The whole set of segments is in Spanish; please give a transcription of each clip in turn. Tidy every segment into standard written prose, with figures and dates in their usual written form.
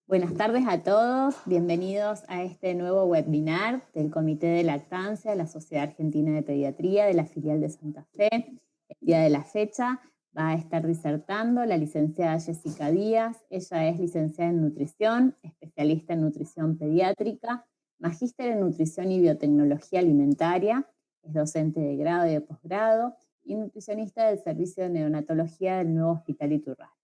Buenas tardes a todos, bienvenidos a este nuevo webinar del Comité de Lactancia de la Sociedad Argentina de Pediatría de la filial de Santa Fe. El día de la fecha va a estar disertando la licenciada Jessica Díaz. Ella es licenciada en nutrición, especialista en nutrición pediátrica, magíster en nutrición y biotecnología alimentaria, es docente de grado y de posgrado y nutricionista del servicio de neonatología del nuevo Hospital Iturralde.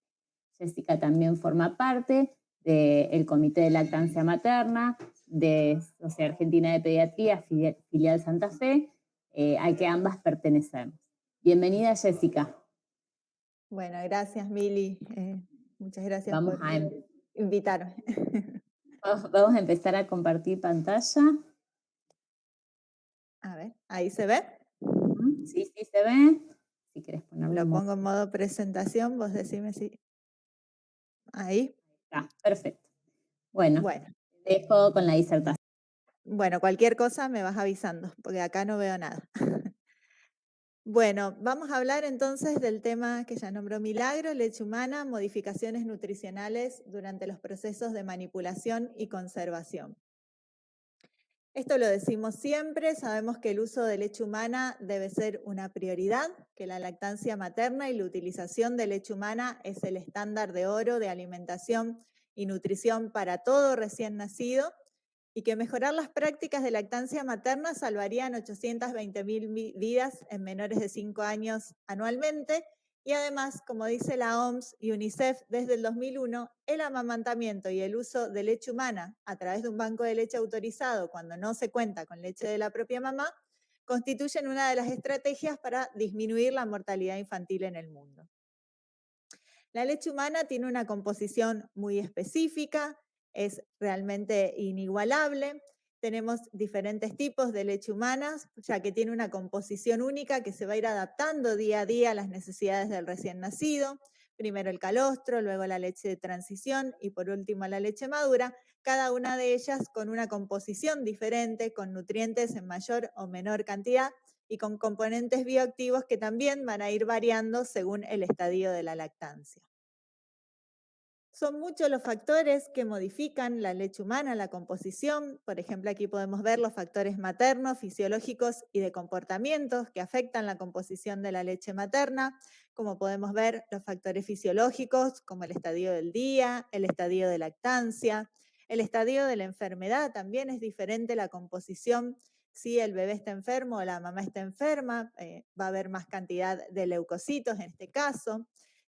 Jessica también forma parte del Comité de Lactancia Materna de Sociedad Argentina de Pediatría, filial Santa Fe, al que ambas pertenecemos. Bienvenida, Jessica. Bueno, gracias, Mili. Muchas gracias Vamos por a, invitarme. vamos a empezar a compartir pantalla. A ver, ¿ahí se ve? Sí, sí se ve. Si querés ponerlo en Lo modo... pongo en modo presentación, vos decime si... Ahí. Perfecto. Bueno, Bueno, dejo con la disertación. bueno, cualquier cosa me vas avisando, porque acá no veo nada. Bueno, vamos a hablar entonces del tema que ya nombró Milagro, leche humana, modificaciones nutricionales durante los procesos de manipulación y conservación. Esto lo decimos siempre, sabemos que el uso de leche humana debe ser una prioridad, que la lactancia materna y la utilización de leche humana es el estándar de oro de alimentación y nutrición para todo recién nacido y que mejorar las prácticas de lactancia materna salvarían 820.000 vidas en menores de 5 años anualmente. Y además, como dice la OMS y UNICEF desde el 2001, el amamantamiento y el uso de leche humana a través de un banco de leche autorizado cuando no se cuenta con leche de la propia mamá, constituyen una de las estrategias para disminuir la mortalidad infantil en el mundo. La leche humana tiene una composición muy específica, es realmente inigualable. Tenemos diferentes tipos de leche humana, ya que tiene una composición única que se va a ir adaptando día a día a las necesidades del recién nacido. Primero el calostro, luego la leche de transición y por último la leche madura, cada una de ellas con una composición diferente, con nutrientes en mayor o menor cantidad y con componentes bioactivos que también van a ir variando según el estadio de la lactancia. Son muchos los factores que modifican la leche humana, la composición. Por ejemplo, aquí podemos ver los factores maternos, fisiológicos y de comportamientos que afectan la composición de la leche materna. Como podemos ver, los factores fisiológicos, como el estadio del día, el estadio de lactancia, el estadio de la enfermedad, también es diferente la composición. Si el bebé está enfermo o la mamá está enferma, va a haber más cantidad de leucocitos en este caso.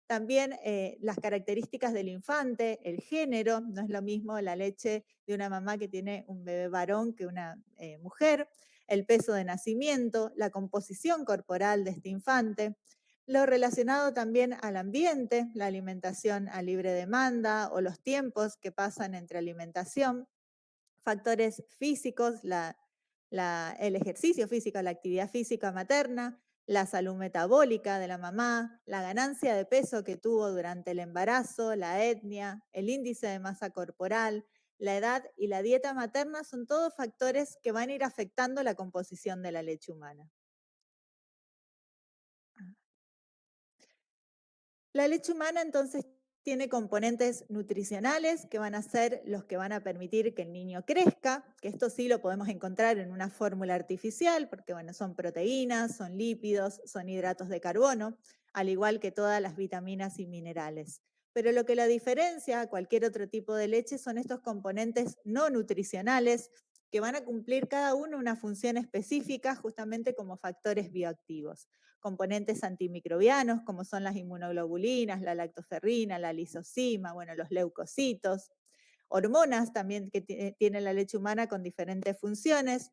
También las características del infante, el género, no es lo mismo la leche de una mamá que tiene un bebé varón que una mujer, el peso de nacimiento, la composición corporal de este infante, lo relacionado también al ambiente, la alimentación a libre demanda o los tiempos que pasan entre alimentación, factores físicos, el ejercicio físico, la actividad física materna, la salud metabólica de la mamá, la ganancia de peso que tuvo durante el embarazo, la etnia, el índice de masa corporal, la edad y la dieta materna son todos factores que van a ir afectando la composición de la leche humana. La leche humana entonces tiene componentes nutricionales que van a ser los que van a permitir que el niño crezca, que esto sí lo podemos encontrar en una fórmula artificial, porque bueno, son proteínas, son lípidos, son hidratos de carbono, al igual que todas las vitaminas y minerales. Pero lo que la diferencia a cualquier otro tipo de leche son estos componentes no nutricionales que van a cumplir cada uno una función específica justamente como factores bioactivos. Componentes antimicrobianos como son las inmunoglobulinas, la lactoferrina, la lisocima, bueno, los leucocitos, hormonas también que tiene la leche humana con diferentes funciones,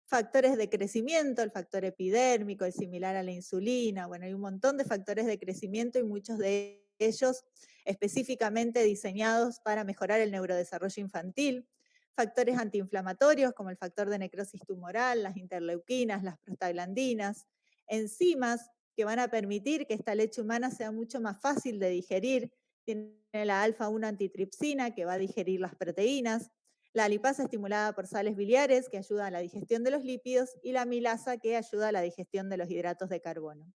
factores de crecimiento, el factor epidérmico, el similar a la insulina, bueno, hay un montón de factores de crecimiento y muchos de ellos específicamente diseñados para mejorar el neurodesarrollo infantil, factores antiinflamatorios como el factor de necrosis tumoral, las interleuquinas, las prostaglandinas, enzimas que van a permitir que esta leche humana sea mucho más fácil de digerir. Tiene la alfa-1 antitripsina que va a digerir las proteínas, la lipasa estimulada por sales biliares que ayuda a la digestión de los lípidos y la amilasa que ayuda a la digestión de los hidratos de carbono.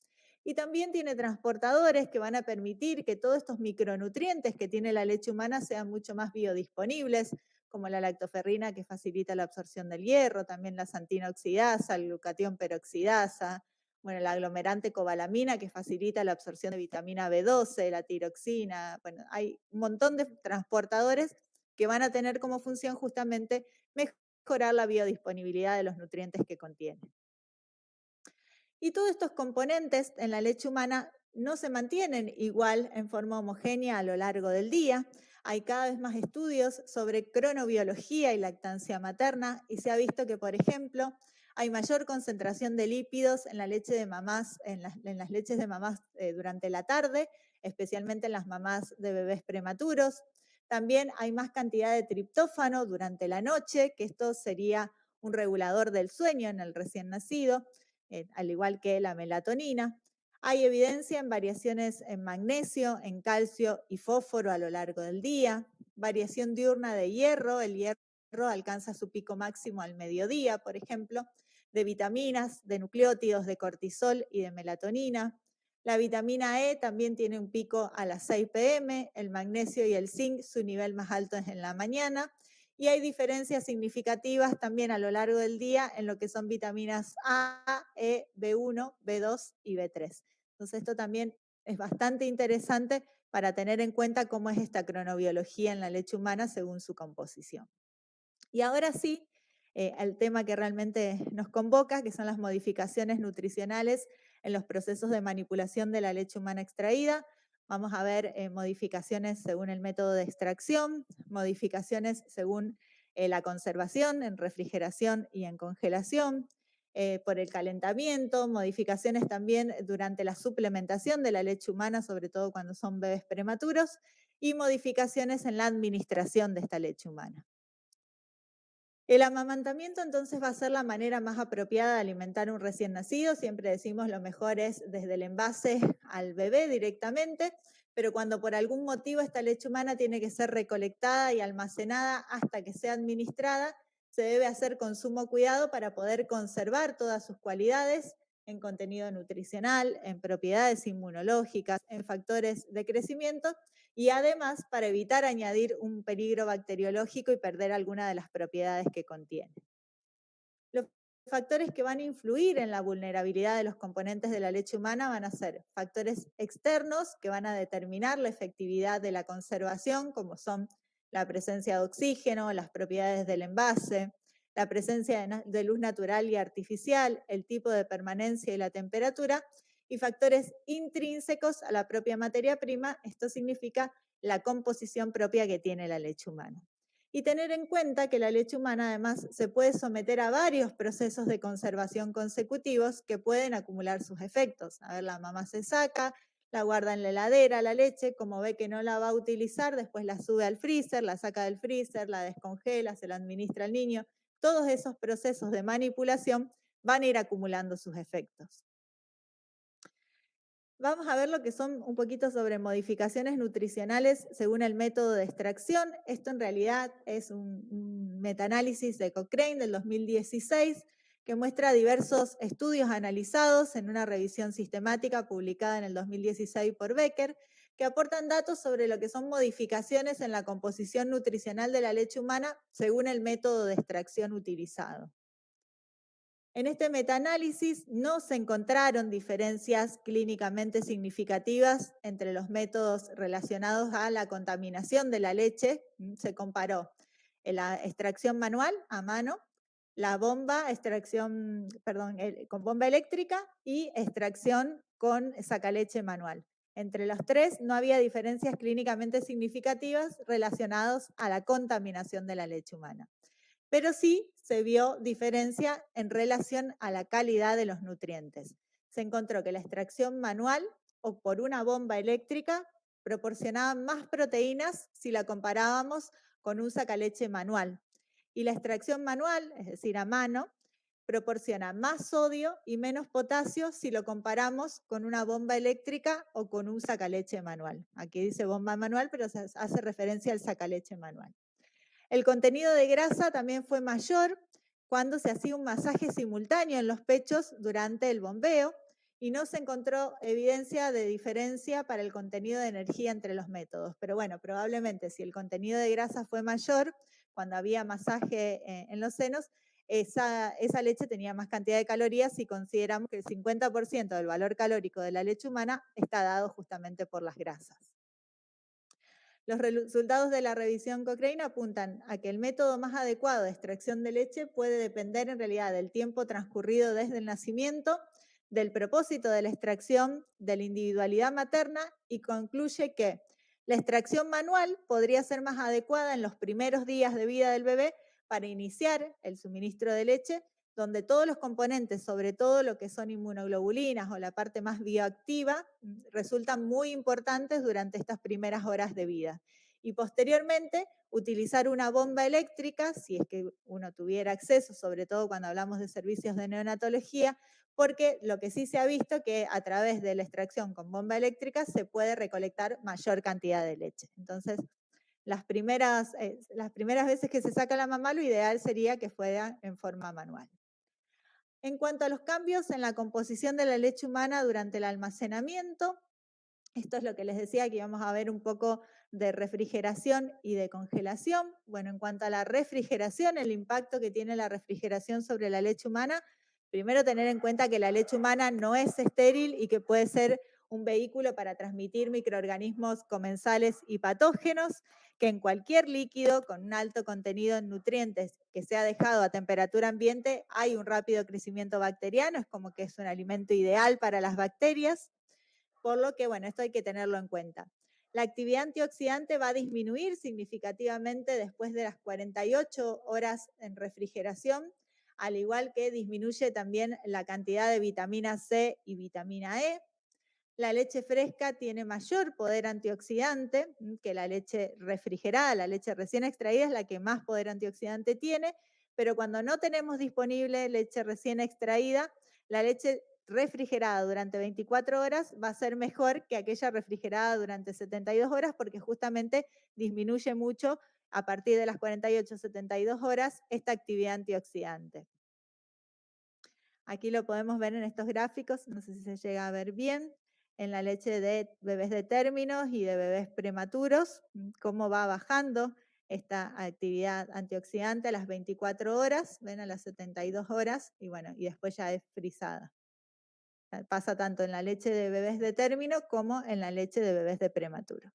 Y también tiene transportadores que van a permitir que todos estos micronutrientes que tiene la leche humana sean mucho más biodisponibles, como la lactoferrina que facilita la absorción del hierro, también la santina oxidasa, el glutatión peroxidasa, bueno, la aglomerante cobalamina que facilita la absorción de vitamina B12, la tiroxina, bueno, hay un montón de transportadores que van a tener como función justamente mejorar la biodisponibilidad de los nutrientes que contiene. Y todos estos componentes en la leche humana no se mantienen igual en forma homogénea a lo largo del día. Hay cada vez más estudios sobre cronobiología y lactancia materna y se ha visto que, por ejemplo, hay mayor concentración de lípidos en la leche de mamás, en las leches de mamás durante la tarde, especialmente en las mamás de bebés prematuros. También hay más cantidad de triptófano durante la noche, que esto sería un regulador del sueño en el recién nacido, al igual que la melatonina. Hay evidencia en variaciones en magnesio, en calcio y fósforo a lo largo del día, variación diurna de hierro, el hierro alcanza su pico máximo al mediodía, por ejemplo, de vitaminas, de nucleótidos, de cortisol y de melatonina. La vitamina E también tiene un pico a las 6 pm, el magnesio y el zinc su nivel más alto es en la mañana, y hay diferencias significativas también a lo largo del día en lo que son vitaminas A, E, B1, B2 y B3. Entonces esto también es bastante interesante para tener en cuenta cómo es esta cronobiología en la leche humana según su composición. Y ahora sí, al tema que realmente nos convoca, que son las modificaciones nutricionales en los procesos de manipulación de la leche humana extraída. Vamos a ver modificaciones según el método de extracción, modificaciones según la conservación en refrigeración y en congelación, por el calentamiento, modificaciones también durante la suplementación de la leche humana, sobre todo cuando son bebés prematuros, y modificaciones en la administración de esta leche humana. El amamantamiento entonces va a ser la manera más apropiada de alimentar a un recién nacido. Siempre decimos lo mejor es desde el envase al bebé directamente, pero cuando por algún motivo esta leche humana tiene que ser recolectada y almacenada hasta que sea administrada, se debe hacer con sumo cuidado para poder conservar todas sus cualidades en contenido nutricional, en propiedades inmunológicas, en factores de crecimiento y además para evitar añadir un peligro bacteriológico y perder alguna de las propiedades que contiene. Los factores que van a influir en la vulnerabilidad de los componentes de la leche humana van a ser factores externos que van a determinar la efectividad de la conservación, como son la presencia de oxígeno, las propiedades del envase, la presencia de luz natural y artificial, el tipo de permanencia y la temperatura, y factores intrínsecos a la propia materia prima. Esto significa la composición propia que tiene la leche humana. Y tener en cuenta que la leche humana además se puede someter a varios procesos de conservación consecutivos que pueden acumular sus efectos. A ver, la mamá se saca, la guarda en la heladera, la leche, como ve que no la va a utilizar, después la sube al freezer, la saca del freezer, la descongela, se la administra al niño. Todos esos procesos de manipulación van a ir acumulando sus efectos. Vamos a ver lo que son un poquito sobre modificaciones nutricionales según el método de extracción. Esto en realidad es un metaanálisis de Cochrane del 2016 que muestra diversos estudios analizados en una revisión sistemática publicada en el 2016 por Becker, que aportan datos sobre lo que son modificaciones en la composición nutricional de la leche humana según el método de extracción utilizado. En este metaanálisis no se encontraron diferencias clínicamente significativas entre los métodos relacionados a la contaminación de la leche. Se comparó la extracción manual a mano, la bomba, con bomba eléctrica y extracción con sacaleche manual. Entre los tres no había diferencias clínicamente significativas relacionadas a la contaminación de la leche humana, pero sí se vio diferencia en relación a la calidad de los nutrientes. Se encontró que la extracción manual o por una bomba eléctrica proporcionaba más proteínas si la comparábamos con un sacaleche manual. Y la extracción manual, es decir, a mano, proporciona más sodio y menos potasio si lo comparamos con una bomba eléctrica o con un sacaleche manual. Aquí dice bomba manual, pero se hace referencia al sacaleche manual. El contenido de grasa también fue mayor cuando se hacía un masaje simultáneo en los pechos durante el bombeo y no se encontró evidencia de diferencia para el contenido de energía entre los métodos. Pero bueno, probablemente si el contenido de grasa fue mayor cuando había masaje en los senos, esa leche tenía más cantidad de calorías si consideramos que el 50% del valor calórico de la leche humana está dado justamente por las grasas. Los resultados de la revisión Cochrane apuntan a que el método más adecuado de extracción de leche puede depender en realidad del tiempo transcurrido desde el nacimiento, del propósito de la extracción, de la individualidad materna y concluye que la extracción manual podría ser más adecuada en los primeros días de vida del bebé para iniciar el suministro de leche, donde todos los componentes, sobre todo lo que son inmunoglobulinas o la parte más bioactiva, resultan muy importantes durante estas primeras horas de vida. Y posteriormente, utilizar una bomba eléctrica, si es que uno tuviera acceso, sobre todo cuando hablamos de servicios de neonatología, porque lo que sí se ha visto que a través de la extracción con bomba eléctrica se puede recolectar mayor cantidad de leche. Entonces, las primeras veces que se saca la mamá, lo ideal sería que fuera en forma manual. En cuanto a los cambios en la composición de la leche humana durante el almacenamiento, esto es lo que les decía, que íbamos a ver un poco de refrigeración y de congelación. Bueno, en cuanto a la refrigeración, el impacto que tiene la refrigeración sobre la leche humana, primero tener en cuenta que la leche humana no es estéril y que puede ser un vehículo para transmitir microorganismos comensales y patógenos, que en cualquier líquido con un alto contenido en nutrientes que sea dejado a temperatura ambiente hay un rápido crecimiento bacteriano, es como que es un alimento ideal para las bacterias. Por lo que, bueno, esto hay que tenerlo en cuenta. La actividad antioxidante va a disminuir significativamente después de las 48 horas en refrigeración, al igual que disminuye también la cantidad de vitamina C y vitamina E. La leche fresca tiene mayor poder antioxidante que la leche refrigerada. La leche recién extraída es la que más poder antioxidante tiene, pero cuando no tenemos disponible leche recién extraída, la leche refrigerada durante 24 horas va a ser mejor que aquella refrigerada durante 72 horas porque justamente disminuye mucho a partir de las 48-72 horas esta actividad antioxidante. Aquí lo podemos ver en estos gráficos, no sé si se llega a ver bien, en la leche de bebés de términos y de bebés prematuros, cómo va bajando esta actividad antioxidante a las 24 horas, ven a las 72 horas y bueno, y después ya es frisada. Pasa tanto en la leche de bebés de término como en la leche de bebés de prematuro.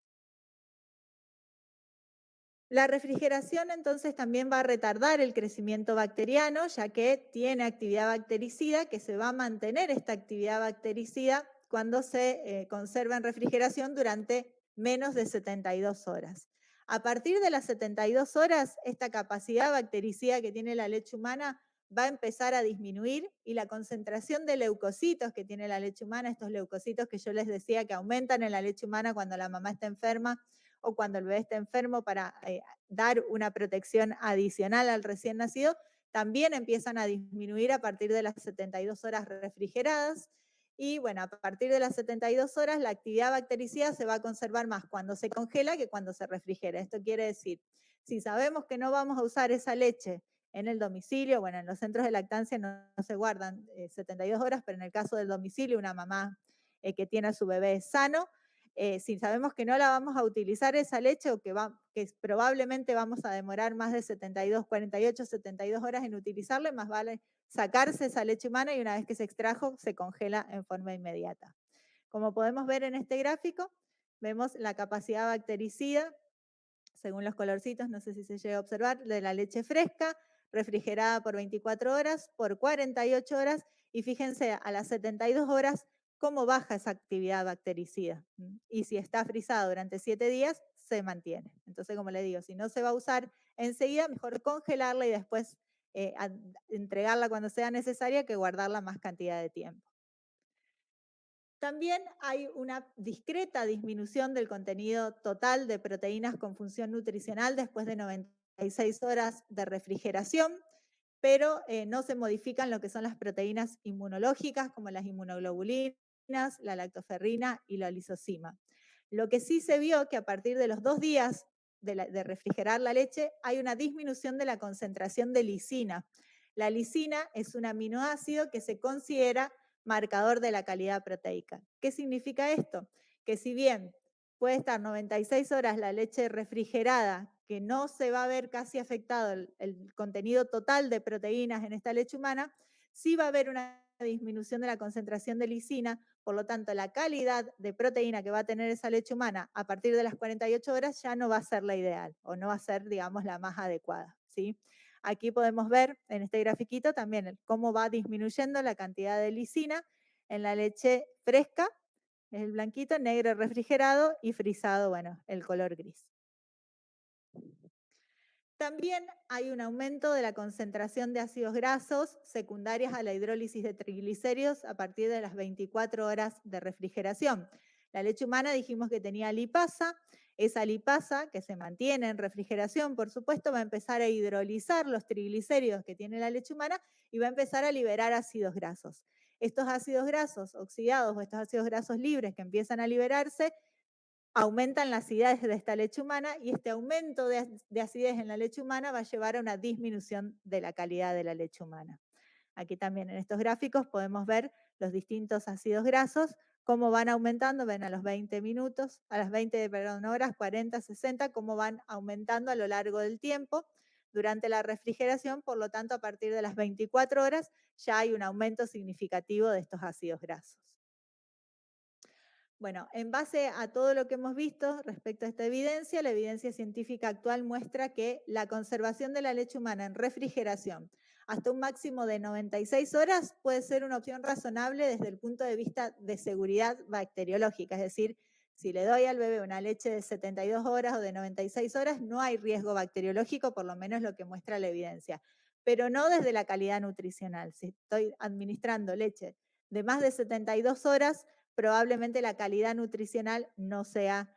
La refrigeración entonces también va a retardar el crecimiento bacteriano, ya que tiene actividad bactericida, que se va a mantener esta actividad bactericida cuando se conserva en refrigeración durante menos de 72 horas. A partir de las 72 horas, esta capacidad bactericida que tiene la leche humana va a empezar a disminuir y la concentración de leucocitos que tiene la leche humana, estos leucocitos que yo les decía que aumentan en la leche humana cuando la mamá está enferma, o cuando el bebé está enfermo para dar una protección adicional al recién nacido, también empiezan a disminuir a partir de las 72 horas refrigeradas. Y bueno, a partir de las 72 horas la actividad bactericida se va a conservar más cuando se congela que cuando se refrigera. Esto quiere decir, si sabemos que no vamos a usar esa leche en el domicilio, bueno, en los centros de lactancia no se guardan 72 horas, pero en el caso del domicilio, una mamá que tiene a su bebé sano, si sabemos que no la vamos a utilizar esa leche o que probablemente vamos a demorar más de 72, 48, 72 horas en utilizarla, más vale sacarse esa leche humana y una vez que se extrajo, se congela en forma inmediata. Como podemos ver en este gráfico, vemos la capacidad bactericida, según los colorcitos, no sé si se llega a observar, de la leche fresca, refrigerada por 24 horas, por 48 horas, y fíjense, a las 72 horas cómo baja esa actividad bactericida. Y si está frisada durante 7 días, se mantiene. Entonces, como le digo, si no se va a usar enseguida, mejor congelarla y después entregarla cuando sea necesaria que guardarla más cantidad de tiempo. También hay una discreta disminución del contenido total de proteínas con función nutricional después de 96 horas de refrigeración, pero no se modifican lo que son las proteínas inmunológicas como las inmunoglobulinas, la lactoferrina y la lisocima. Lo que sí se vio que a partir de los 2 días de refrigerar la leche hay una disminución de la concentración de lisina. La lisina es un aminoácido que se considera marcador de la calidad proteica. ¿Qué significa esto? Que si bien puede estar 96 horas la leche refrigerada, que no se va a ver casi afectado el contenido total de proteínas en esta leche humana, sí va a haber una disminución de la concentración de lisina, por lo tanto la calidad de proteína que va a tener esa leche humana a partir de las 48 horas ya no va a ser la ideal o no va a ser, digamos, la más adecuada, ¿sí? Aquí podemos ver en este grafiquito también cómo va disminuyendo la cantidad de lisina en la leche fresca, es el blanquito, negro refrigerado y frisado, bueno, el color gris. También hay un aumento de la concentración de ácidos grasos secundarias a la hidrólisis de triglicéridos a partir de las 24 horas de refrigeración. La leche humana dijimos que tenía lipasa. Esa lipasa, que se mantiene en refrigeración, por supuesto, va a empezar a hidrolizar los triglicéridos que tiene la leche humana y va a empezar a liberar ácidos grasos. Estos ácidos grasos oxidados o estos ácidos grasos libres que empiezan a liberarse aumentan la acidez de esta leche humana y este aumento de acidez en la leche humana va a llevar a una disminución de la calidad de la leche humana. Aquí también en estos gráficos podemos ver los distintos ácidos grasos, cómo van aumentando, ven a los 20 minutos, a las 20 horas, 40, 60, cómo van aumentando a lo largo del tiempo durante la refrigeración, por lo tanto a partir de las 24 horas ya hay un aumento significativo de estos ácidos grasos. Bueno, en base a todo lo que hemos visto respecto a esta evidencia, la evidencia científica actual muestra que la conservación de la leche humana en refrigeración hasta un máximo de 96 horas puede ser una opción razonable desde el punto de vista de seguridad bacteriológica. Es decir, si le doy al bebé una leche de 72 horas o de 96 horas, no hay riesgo bacteriológico, por lo menos lo que muestra la evidencia. Pero no desde la calidad nutricional. Si estoy administrando leche de más de 72 horas, probablemente la calidad nutricional no sea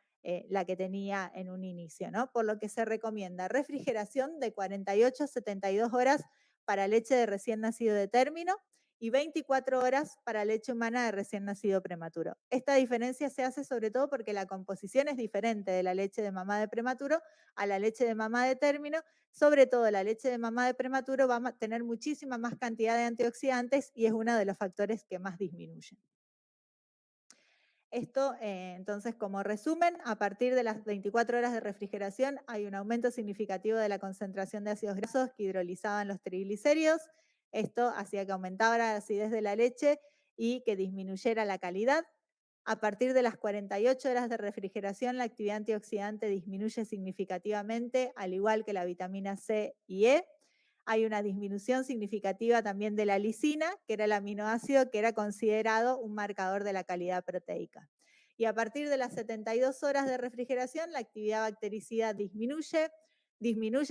la que tenía en un inicio, ¿no? Por lo que se recomienda refrigeración de 48 a 72 horas para leche de recién nacido de término y 24 horas para leche humana de recién nacido prematuro. Esta diferencia se hace sobre todo porque la composición es diferente de la leche de mamá de prematuro a la leche de mamá de término. Sobre todo la leche de mamá de prematuro va a tener muchísima más cantidad de antioxidantes y es uno de los factores que más disminuyen. Esto, entonces, como resumen, a partir de las 24 horas de refrigeración hay un aumento significativo de la concentración de ácidos grasos que hidrolizaban los triglicéridos. Esto hacía que aumentara la acidez de la leche y que disminuyera la calidad. A partir de las 48 horas de refrigeración, la actividad antioxidante disminuye significativamente, al igual que la vitamina C y E. Hay una disminución significativa también de la lisina, que era el aminoácido que era considerado un marcador de la calidad proteica. Y a partir de las 72 horas de refrigeración, la actividad bactericida disminuye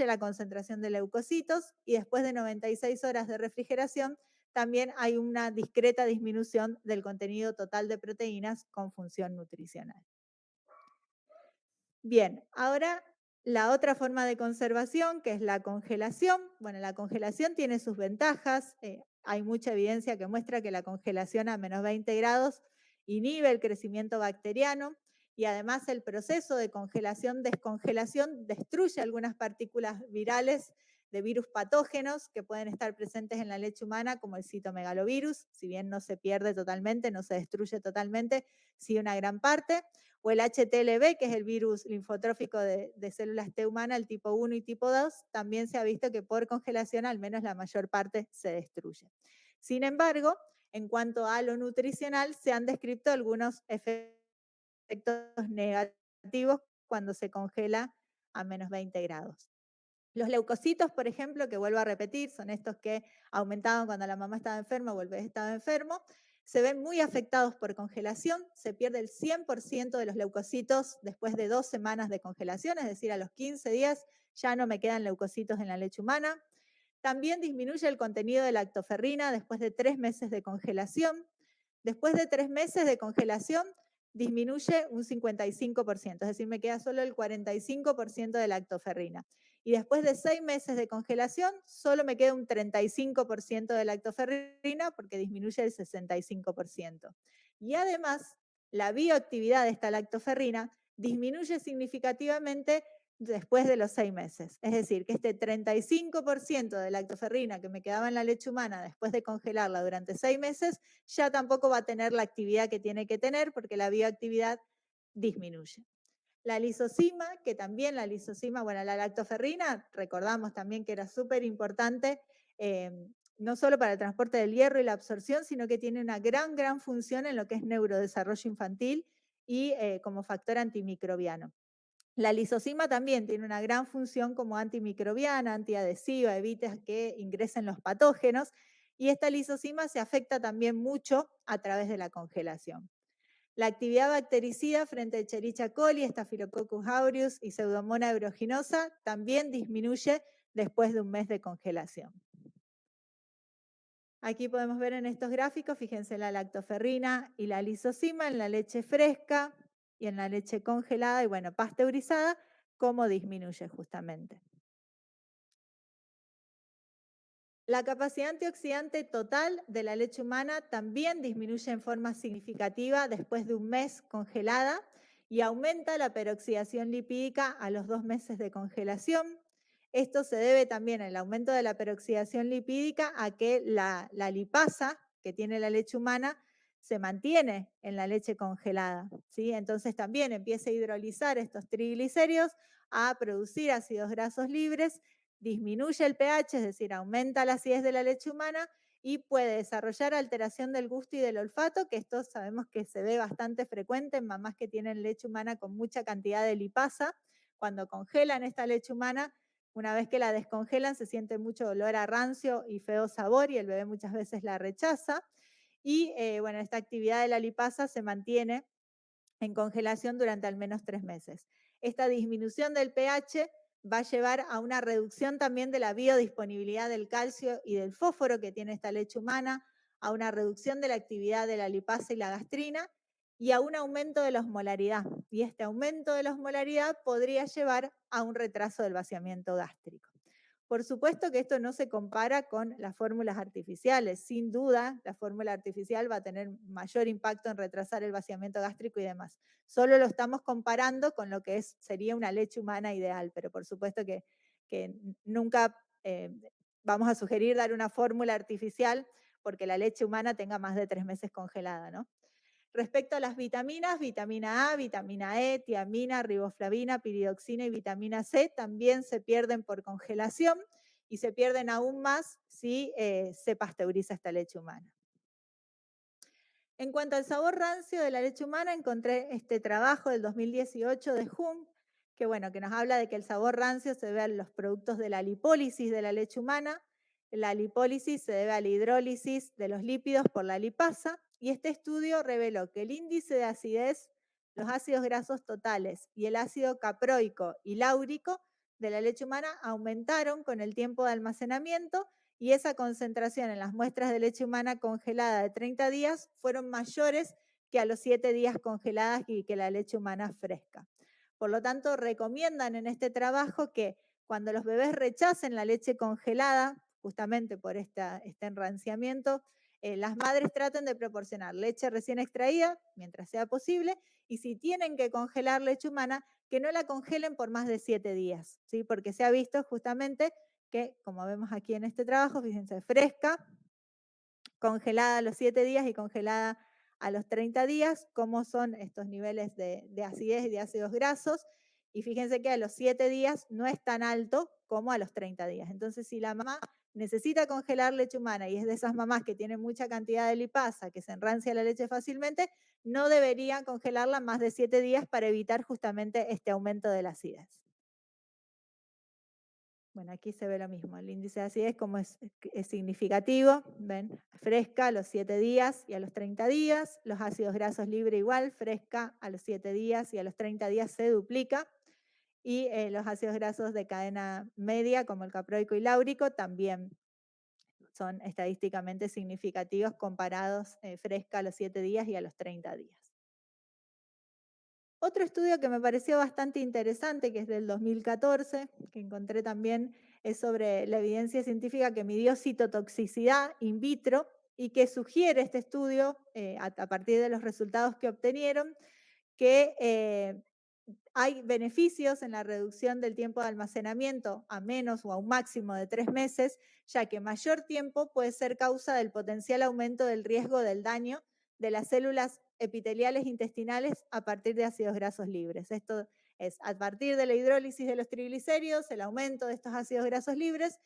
la concentración de leucocitos y después de 96 horas de refrigeración, también hay una discreta disminución del contenido total de proteínas con función nutricional. Bien, ahora la otra forma de conservación, que es la congelación. Bueno, la congelación tiene sus ventajas. Hay mucha evidencia que muestra que la congelación a menos 20 grados inhibe el crecimiento bacteriano y además el proceso de congelación-descongelación destruye algunas partículas virales de virus patógenos que pueden estar presentes en la leche humana, como el citomegalovirus. Si bien no se pierde totalmente, no se destruye totalmente, sí una gran parte, o el HTLV, que es el virus linfotrófico de células T humana, el tipo 1 y tipo 2, también se ha visto que por congelación al menos la mayor parte se destruye. Sin embargo, en cuanto a lo nutricional, se han descrito algunos efectos negativos cuando se congela a menos 20 grados. Los leucocitos, por ejemplo, que vuelvo a repetir, son estos que aumentaban cuando la mamá estaba enferma o el bebé estaba enfermo, se ven muy afectados por congelación, se pierde el 100% de los leucocitos después de 2 semanas de congelación, es decir, a los 15 días ya no me quedan leucocitos en la leche humana. También disminuye el contenido de lactoferrina después de 3 meses de congelación. Después de 3 meses de congelación, disminuye un 55%, es decir, me queda solo el 45% de lactoferrina. Y después de 6 meses de congelación, solo me queda un 35% de lactoferrina porque disminuye el 65%. Y además, la bioactividad de esta lactoferrina disminuye significativamente después de los 6 meses. Es decir, que este 35% de lactoferrina que me quedaba en la leche humana después de congelarla durante 6 meses, ya tampoco va a tener la actividad que tiene que tener porque la bioactividad disminuye. La lisozima, que también la lisozima, bueno, la lactoferrina, recordamos también que era súper importante, no solo para el transporte del hierro y la absorción, sino que tiene una gran función en lo que es neurodesarrollo infantil y como factor antimicrobiano. La lisozima también tiene una gran función como antimicrobiana, antiadhesiva, evita que ingresen los patógenos y esta lisozima se afecta también mucho a través de la congelación. La actividad bactericida frente a Escherichia coli, Staphylococcus aureus y Pseudomonas aeruginosa también disminuye después de un mes de congelación. Aquí podemos ver en estos gráficos, fíjense la lactoferrina y la lisozima en la leche fresca y en la leche congelada y bueno, pasteurizada, cómo disminuye justamente. La capacidad antioxidante total de la leche humana también disminuye en forma significativa después de un mes congelada y aumenta la peroxidación lipídica a los 2 meses de congelación. Esto se debe también al aumento de la peroxidación lipídica a que la lipasa que tiene la leche humana se mantiene en la leche congelada, ¿sí? Entonces también empieza a hidrolizar estos triglicéridos a producir ácidos grasos libres, disminuye el pH, es decir, aumenta la acidez de la leche humana y puede desarrollar alteración del gusto y del olfato, que esto sabemos que se ve bastante frecuente en mamás que tienen leche humana con mucha cantidad de lipasa. Cuando congelan esta leche humana, una vez que la descongelan, se siente mucho olor a rancio y feo sabor y el bebé muchas veces la rechaza. Y bueno, esta actividad de la lipasa se mantiene en congelación durante al menos 3 meses. Esta disminución del pH va a llevar a una reducción también de la biodisponibilidad del calcio y del fósforo que tiene esta leche humana, a una reducción de la actividad de la lipasa y la gastrina y a un aumento de la osmolaridad. Y este aumento de la osmolaridad podría llevar a un retraso del vaciamiento gástrico. Por supuesto que esto no se compara con las fórmulas artificiales. Sin duda, la fórmula artificial va a tener mayor impacto en retrasar el vaciamiento gástrico y demás. Solo lo estamos comparando con lo que sería una leche humana ideal, pero por supuesto que nunca vamos a sugerir dar una fórmula artificial porque la leche humana tenga más de 3 meses congelada, ¿no? Respecto a las vitaminas, vitamina A, vitamina E, tiamina, riboflavina, piridoxina y vitamina C también se pierden por congelación y se pierden aún más si se pasteuriza esta leche humana. En cuanto al sabor rancio de la leche humana, encontré este trabajo del 2018 de Jung, que bueno, que nos habla de que el sabor rancio se debe a los productos de la lipólisis de la leche humana. La lipólisis se debe a la hidrólisis de los lípidos por la lipasa, y este estudio reveló que el índice de acidez, los ácidos grasos totales y el ácido caproico y láurico de la leche humana aumentaron con el tiempo de almacenamiento y esa concentración en las muestras de leche humana congelada de 30 días fueron mayores que a los 7 días congeladas y que la leche humana fresca. Por lo tanto, recomiendan en este trabajo que cuando los bebés rechacen la leche congelada, justamente por este enranciamiento, las madres traten de proporcionar leche recién extraída mientras sea posible y si tienen que congelar leche humana, que no la congelen por más de 7 días, ¿sí? Porque se ha visto justamente que, como vemos aquí en este trabajo, fíjense, fresca, congelada a los 7 días y congelada a los 30 días, cómo son estos niveles de acidez y de ácidos grasos. Y fíjense que a los 7 días no es tan alto como a los 30 días. Entonces, si la mamá necesita congelar leche humana y es de esas mamás que tienen mucha cantidad de lipasa, que se enrancia la leche fácilmente, no debería congelarla más de 7 días para evitar justamente este aumento de la acidez. Bueno, aquí se ve lo mismo, el índice de acidez como es significativo, ven, fresca a los 7 días y a los 30 días, los ácidos grasos libres igual, fresca a los 7 días y a los 30 días se duplica, y los ácidos grasos de cadena media como el caproico y láurico también son estadísticamente significativos comparados fresca a los 7 días y a los 30 días. Otro estudio que me pareció bastante interesante, que es del 2014, que encontré también, es sobre la evidencia científica que midió citotoxicidad in vitro y que sugiere este estudio, a partir de los resultados que obtenieron, que hay beneficios en la reducción del tiempo de almacenamiento a menos o a un máximo de 3 meses, ya que mayor tiempo puede ser causa del potencial aumento del riesgo del daño de las células epiteliales intestinales a partir de ácidos grasos libres. Esto es, a partir de la hidrólisis de los triglicéridos, el aumento de estos ácidos grasos libres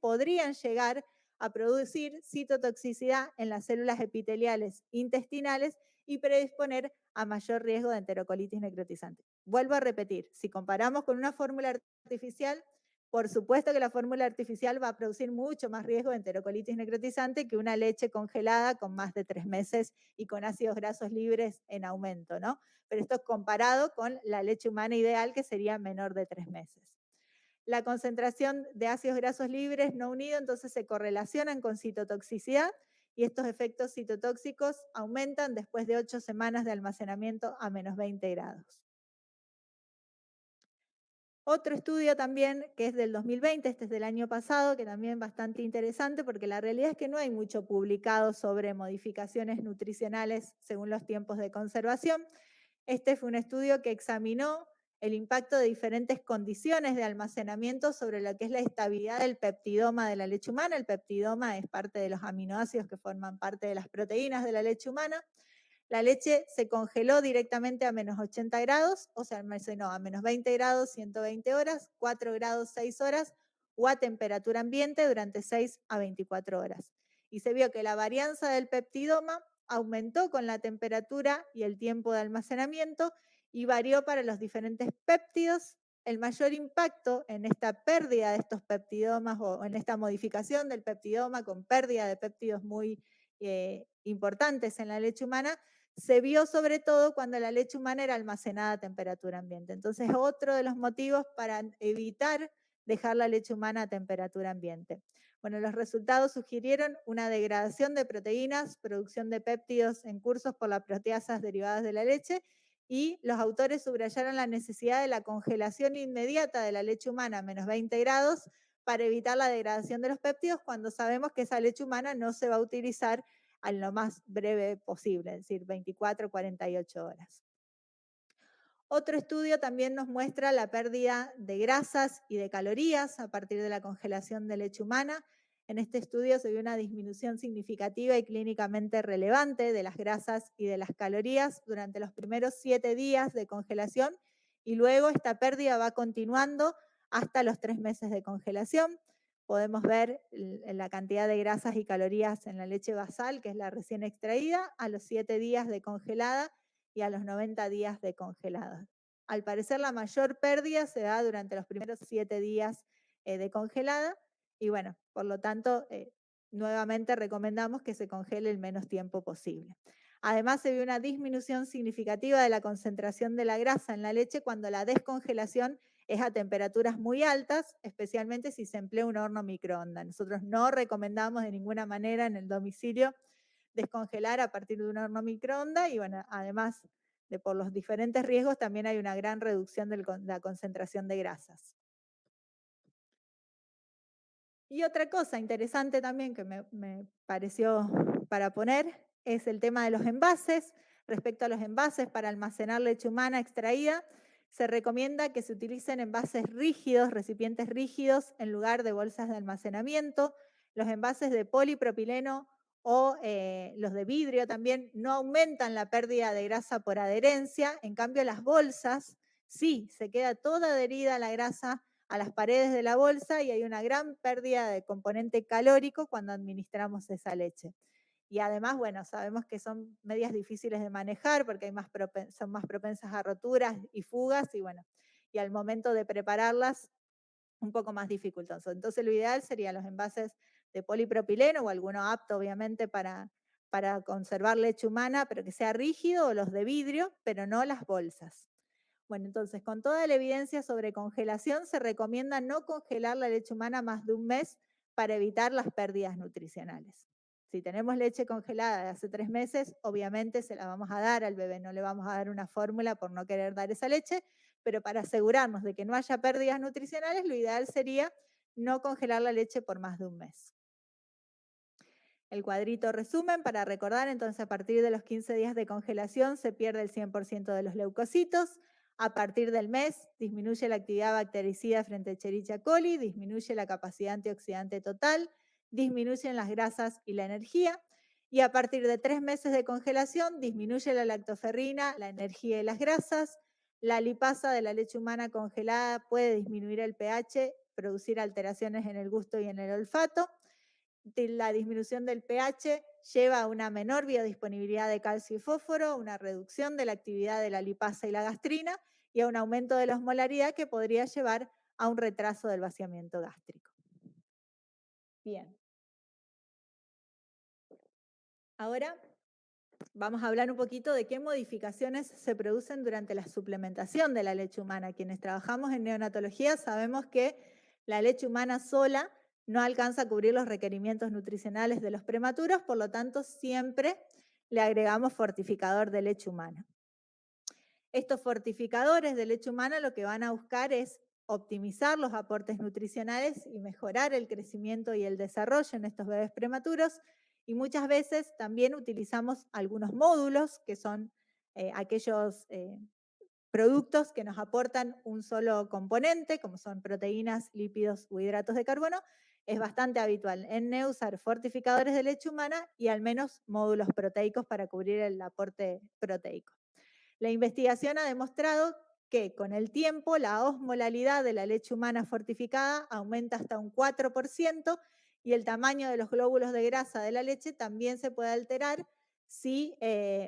podrían llegar a producir citotoxicidad en las células epiteliales intestinales y predisponer a mayor riesgo de enterocolitis necrotizante. Vuelvo a repetir, si comparamos con una fórmula artificial, por supuesto que la fórmula artificial va a producir mucho más riesgo de enterocolitis necrotizante que una leche congelada con más de 3 meses y con ácidos grasos libres en aumento, ¿no? Pero esto es comparado con la leche humana ideal, que sería menor de 3 meses. La concentración de ácidos grasos libres no unidos entonces se correlacionan con citotoxicidad y estos efectos citotóxicos aumentan después de 8 semanas de almacenamiento a menos 20 grados. Otro estudio también, que es del 2020, este es del año pasado, que también es bastante interesante porque la realidad es que no hay mucho publicado sobre modificaciones nutricionales según los tiempos de conservación. Este fue un estudio que examinó el impacto de diferentes condiciones de almacenamiento sobre lo que es la estabilidad del peptidoma de la leche humana. El peptidoma es parte de los aminoácidos que forman parte de las proteínas de la leche humana. La leche se congeló directamente a menos 80 grados, o se almacenó a menos 20 grados 120 horas, 4 grados 6 horas o a temperatura ambiente durante 6 a 24 horas. Y se vio que la varianza del peptidoma aumentó con la temperatura y el tiempo de almacenamiento y varió para los diferentes péptidos. El mayor impacto en esta pérdida de estos peptidomas o en esta modificación del peptidoma con pérdida de péptidos muy importantes en la leche humana se vio sobre todo cuando la leche humana era almacenada a temperatura ambiente. Entonces, otro de los motivos para evitar dejar la leche humana a temperatura ambiente. Bueno, los resultados sugirieron una degradación de proteínas, producción de péptidos en cursos por las proteasas derivadas de la leche, y los autores subrayaron la necesidad de la congelación inmediata de la leche humana a menos 20 grados para evitar la degradación de los péptidos cuando sabemos que esa leche humana no se va a utilizar a lo más breve posible, es decir, 24 48 horas. Otro estudio también nos muestra la pérdida de grasas y de calorías a partir de la congelación de leche humana. En este estudio se vio una disminución significativa y clínicamente relevante de las grasas y de las calorías durante los primeros 7 días de congelación y luego esta pérdida va continuando hasta los 3 meses de congelación. Podemos ver la cantidad de grasas y calorías en la leche basal, que es la recién extraída, a los 7 días de congelada y a los 90 días de congelada. Al parecer, la mayor pérdida se da durante los primeros 7 días de congelada y bueno, por lo tanto, nuevamente recomendamos que se congele el menos tiempo posible. Además, se vio una disminución significativa de la concentración de la grasa en la leche cuando la descongelación es a temperaturas muy altas, especialmente si se emplea un horno microondas. Nosotros no recomendamos de ninguna manera en el domicilio descongelar a partir de un horno microondas y bueno, además de por los diferentes riesgos, también hay una gran reducción de la concentración de grasas. Y otra cosa interesante también que me pareció para poner es el tema de los envases. Respecto a los envases para almacenar leche humana extraída, se recomienda que se utilicen envases rígidos, recipientes rígidos, en lugar de bolsas de almacenamiento. Los envases de polipropileno o los de vidrio también no aumentan la pérdida de grasa por adherencia. En cambio, las bolsas sí, se queda toda adherida a la grasa a las paredes de la bolsa y hay una gran pérdida de componente calórico cuando administramos esa leche. Y además, bueno, sabemos que son medias difíciles de manejar porque son más propensas a roturas y fugas y bueno, y al momento de prepararlas un poco más dificultoso. Entonces lo ideal serían los envases de polipropileno o alguno apto obviamente para conservar leche humana, pero que sea rígido, o los de vidrio, pero no las bolsas. Bueno, entonces, con toda la evidencia sobre congelación, se recomienda no congelar la leche humana más de un mes para evitar las pérdidas nutricionales. Si tenemos leche congelada de hace 3 meses, obviamente se la vamos a dar al bebé, no le vamos a dar una fórmula por no querer dar esa leche, pero para asegurarnos de que no haya pérdidas nutricionales, lo ideal sería no congelar la leche por más de un mes. El cuadrito resumen para recordar, entonces a partir de los 15 días de congelación se pierde el 100% de los leucocitos. A partir del mes disminuye la actividad bactericida frente a Escherichia coli, disminuye la capacidad antioxidante total, disminuyen las grasas y la energía. Y a partir de 3 meses de congelación disminuye la lactoferrina, la energía y las grasas. La lipasa de la leche humana congelada puede disminuir el pH, producir alteraciones en el gusto y en el olfato. La disminución del pH lleva a una menor biodisponibilidad de calcio y fósforo, una reducción de la actividad de la lipasa y la gastrina y a un aumento de la osmolaridad que podría llevar a un retraso del vaciamiento gástrico. Bien. Ahora vamos a hablar un poquito de qué modificaciones se producen durante la suplementación de la leche humana. Quienes trabajamos en neonatología sabemos que la leche humana sola no alcanza a cubrir los requerimientos nutricionales de los prematuros, por lo tanto siempre le agregamos fortificador de leche humana. Estos fortificadores de leche humana lo que van a buscar es optimizar los aportes nutricionales y mejorar el crecimiento y el desarrollo en estos bebés prematuros. Y muchas veces también utilizamos algunos módulos, que son aquellos productos que nos aportan un solo componente, como son proteínas, lípidos o hidratos de carbono. Es bastante habitual en NEU usar fortificadores de leche humana y al menos módulos proteicos para cubrir el aporte proteico. La investigación ha demostrado que con el tiempo la osmolalidad de la leche humana fortificada aumenta hasta un 4% y el tamaño de los glóbulos de grasa de la leche también se puede alterar si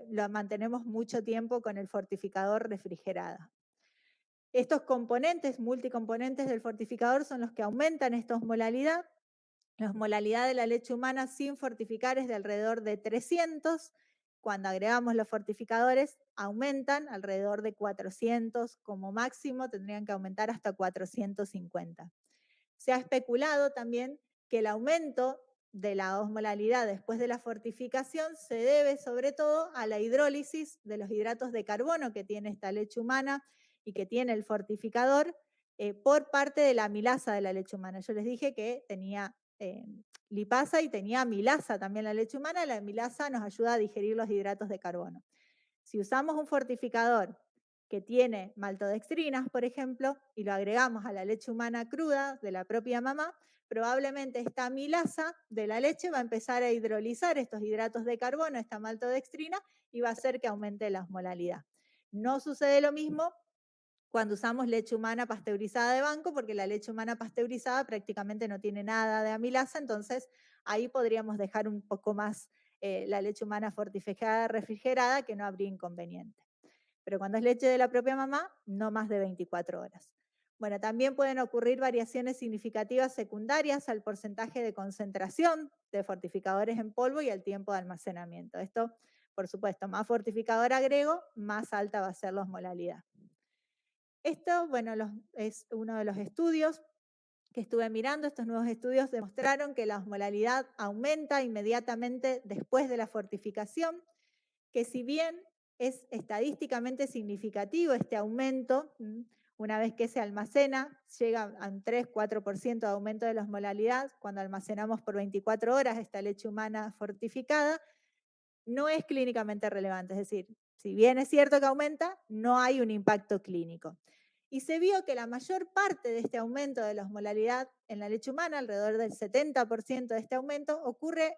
lo mantenemos mucho tiempo con el fortificador refrigerado. Estos componentes, multicomponentes del fortificador, son los que aumentan esta osmolalidad. La osmolalidad de la leche humana sin fortificar es de alrededor de 300. Cuando agregamos los fortificadores, aumentan alrededor de 400, como máximo tendrían que aumentar hasta 450. Se ha especulado también que el aumento de la osmolalidad después de la fortificación se debe sobre todo a la hidrólisis de los hidratos de carbono que tiene esta leche humana y que tiene el fortificador por parte de la amilasa de la leche humana. Yo les dije que tenía lipasa y tenía amilasa también la leche humana. La amilasa nos ayuda a digerir los hidratos de carbono. Si usamos un fortificador que tiene maltodextrinas, por ejemplo, y lo agregamos a la leche humana cruda de la propia mamá, probablemente esta amilasa de la leche va a empezar a hidrolizar estos hidratos de carbono, esta maltodextrina, y va a hacer que aumente la osmolalidad. No sucede lo mismo cuando usamos leche humana pasteurizada de banco, porque la leche humana pasteurizada prácticamente no tiene nada de amilasa, entonces ahí podríamos dejar un poco más la leche humana fortificada refrigerada, que no habría inconveniente. Pero cuando es leche de la propia mamá, no más de 24 horas. Bueno, también pueden ocurrir variaciones significativas secundarias al porcentaje de concentración de fortificadores en polvo y al tiempo de almacenamiento. Esto, por supuesto, más fortificador agrego, más alta va a ser la osmolalidad. Esto, bueno, es uno de los estudios que estuve mirando. Estos nuevos estudios demostraron que la osmolalidad aumenta inmediatamente después de la fortificación, que si bien es estadísticamente significativo este aumento, una vez que se almacena, llega a un 3-4% de aumento de la osmolalidad cuando almacenamos por 24 horas esta leche humana fortificada, no es clínicamente relevante. Es decir, si bien es cierto que aumenta, no hay un impacto clínico. Y se vio que la mayor parte de este aumento de la osmolalidad en la leche humana, alrededor del 70% de este aumento, ocurre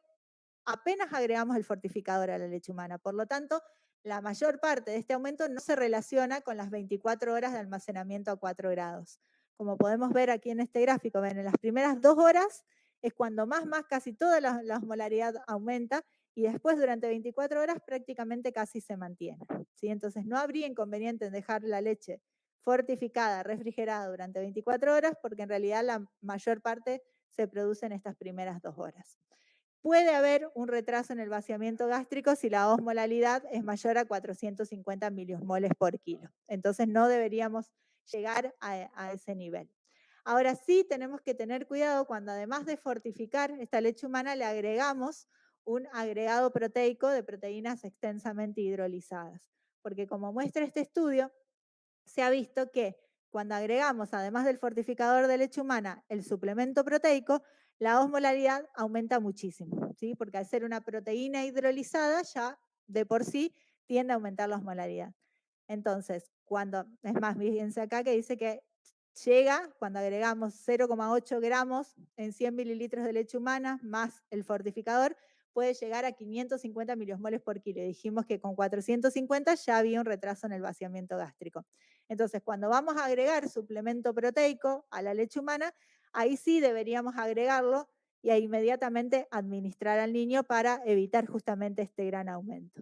apenas agregamos el fortificador a la leche humana. Por lo tanto, la mayor parte de este aumento no se relaciona con las 24 horas de almacenamiento a 4 grados. Como podemos ver aquí en este gráfico, ven, en las primeras 2 horas es cuando más casi toda la osmolaridad aumenta y después durante 24 horas prácticamente casi se mantiene. ¿Sí? Entonces no habría inconveniente en dejar la leche fortificada, refrigerada durante 24 horas porque en realidad la mayor parte se produce en estas primeras 2 horas. Puede haber un retraso en el vaciamiento gástrico si la osmolalidad es mayor a 450 miliosmoles por kilo. Entonces no deberíamos llegar a ese nivel. Ahora sí tenemos que tener cuidado cuando además de fortificar esta leche humana le agregamos un agregado proteico de proteínas extensamente hidrolizadas. Porque como muestra este estudio, se ha visto que cuando agregamos, además del fortificador de leche humana, el suplemento proteico, la osmolaridad aumenta muchísimo, ¿sí? Porque al ser una proteína hidrolizada ya de por sí tiende a aumentar la osmolaridad. Entonces, es más, fíjense acá que dice que llega cuando agregamos 0,8 gramos en 100 mililitros de leche humana más el fortificador, puede llegar a 550 miliosmoles por kilo. Y dijimos que con 450 ya había un retraso en el vaciamiento gástrico. Entonces, cuando vamos a agregar suplemento proteico a la leche humana, ahí sí deberíamos agregarlo y inmediatamente administrar al niño para evitar justamente este gran aumento.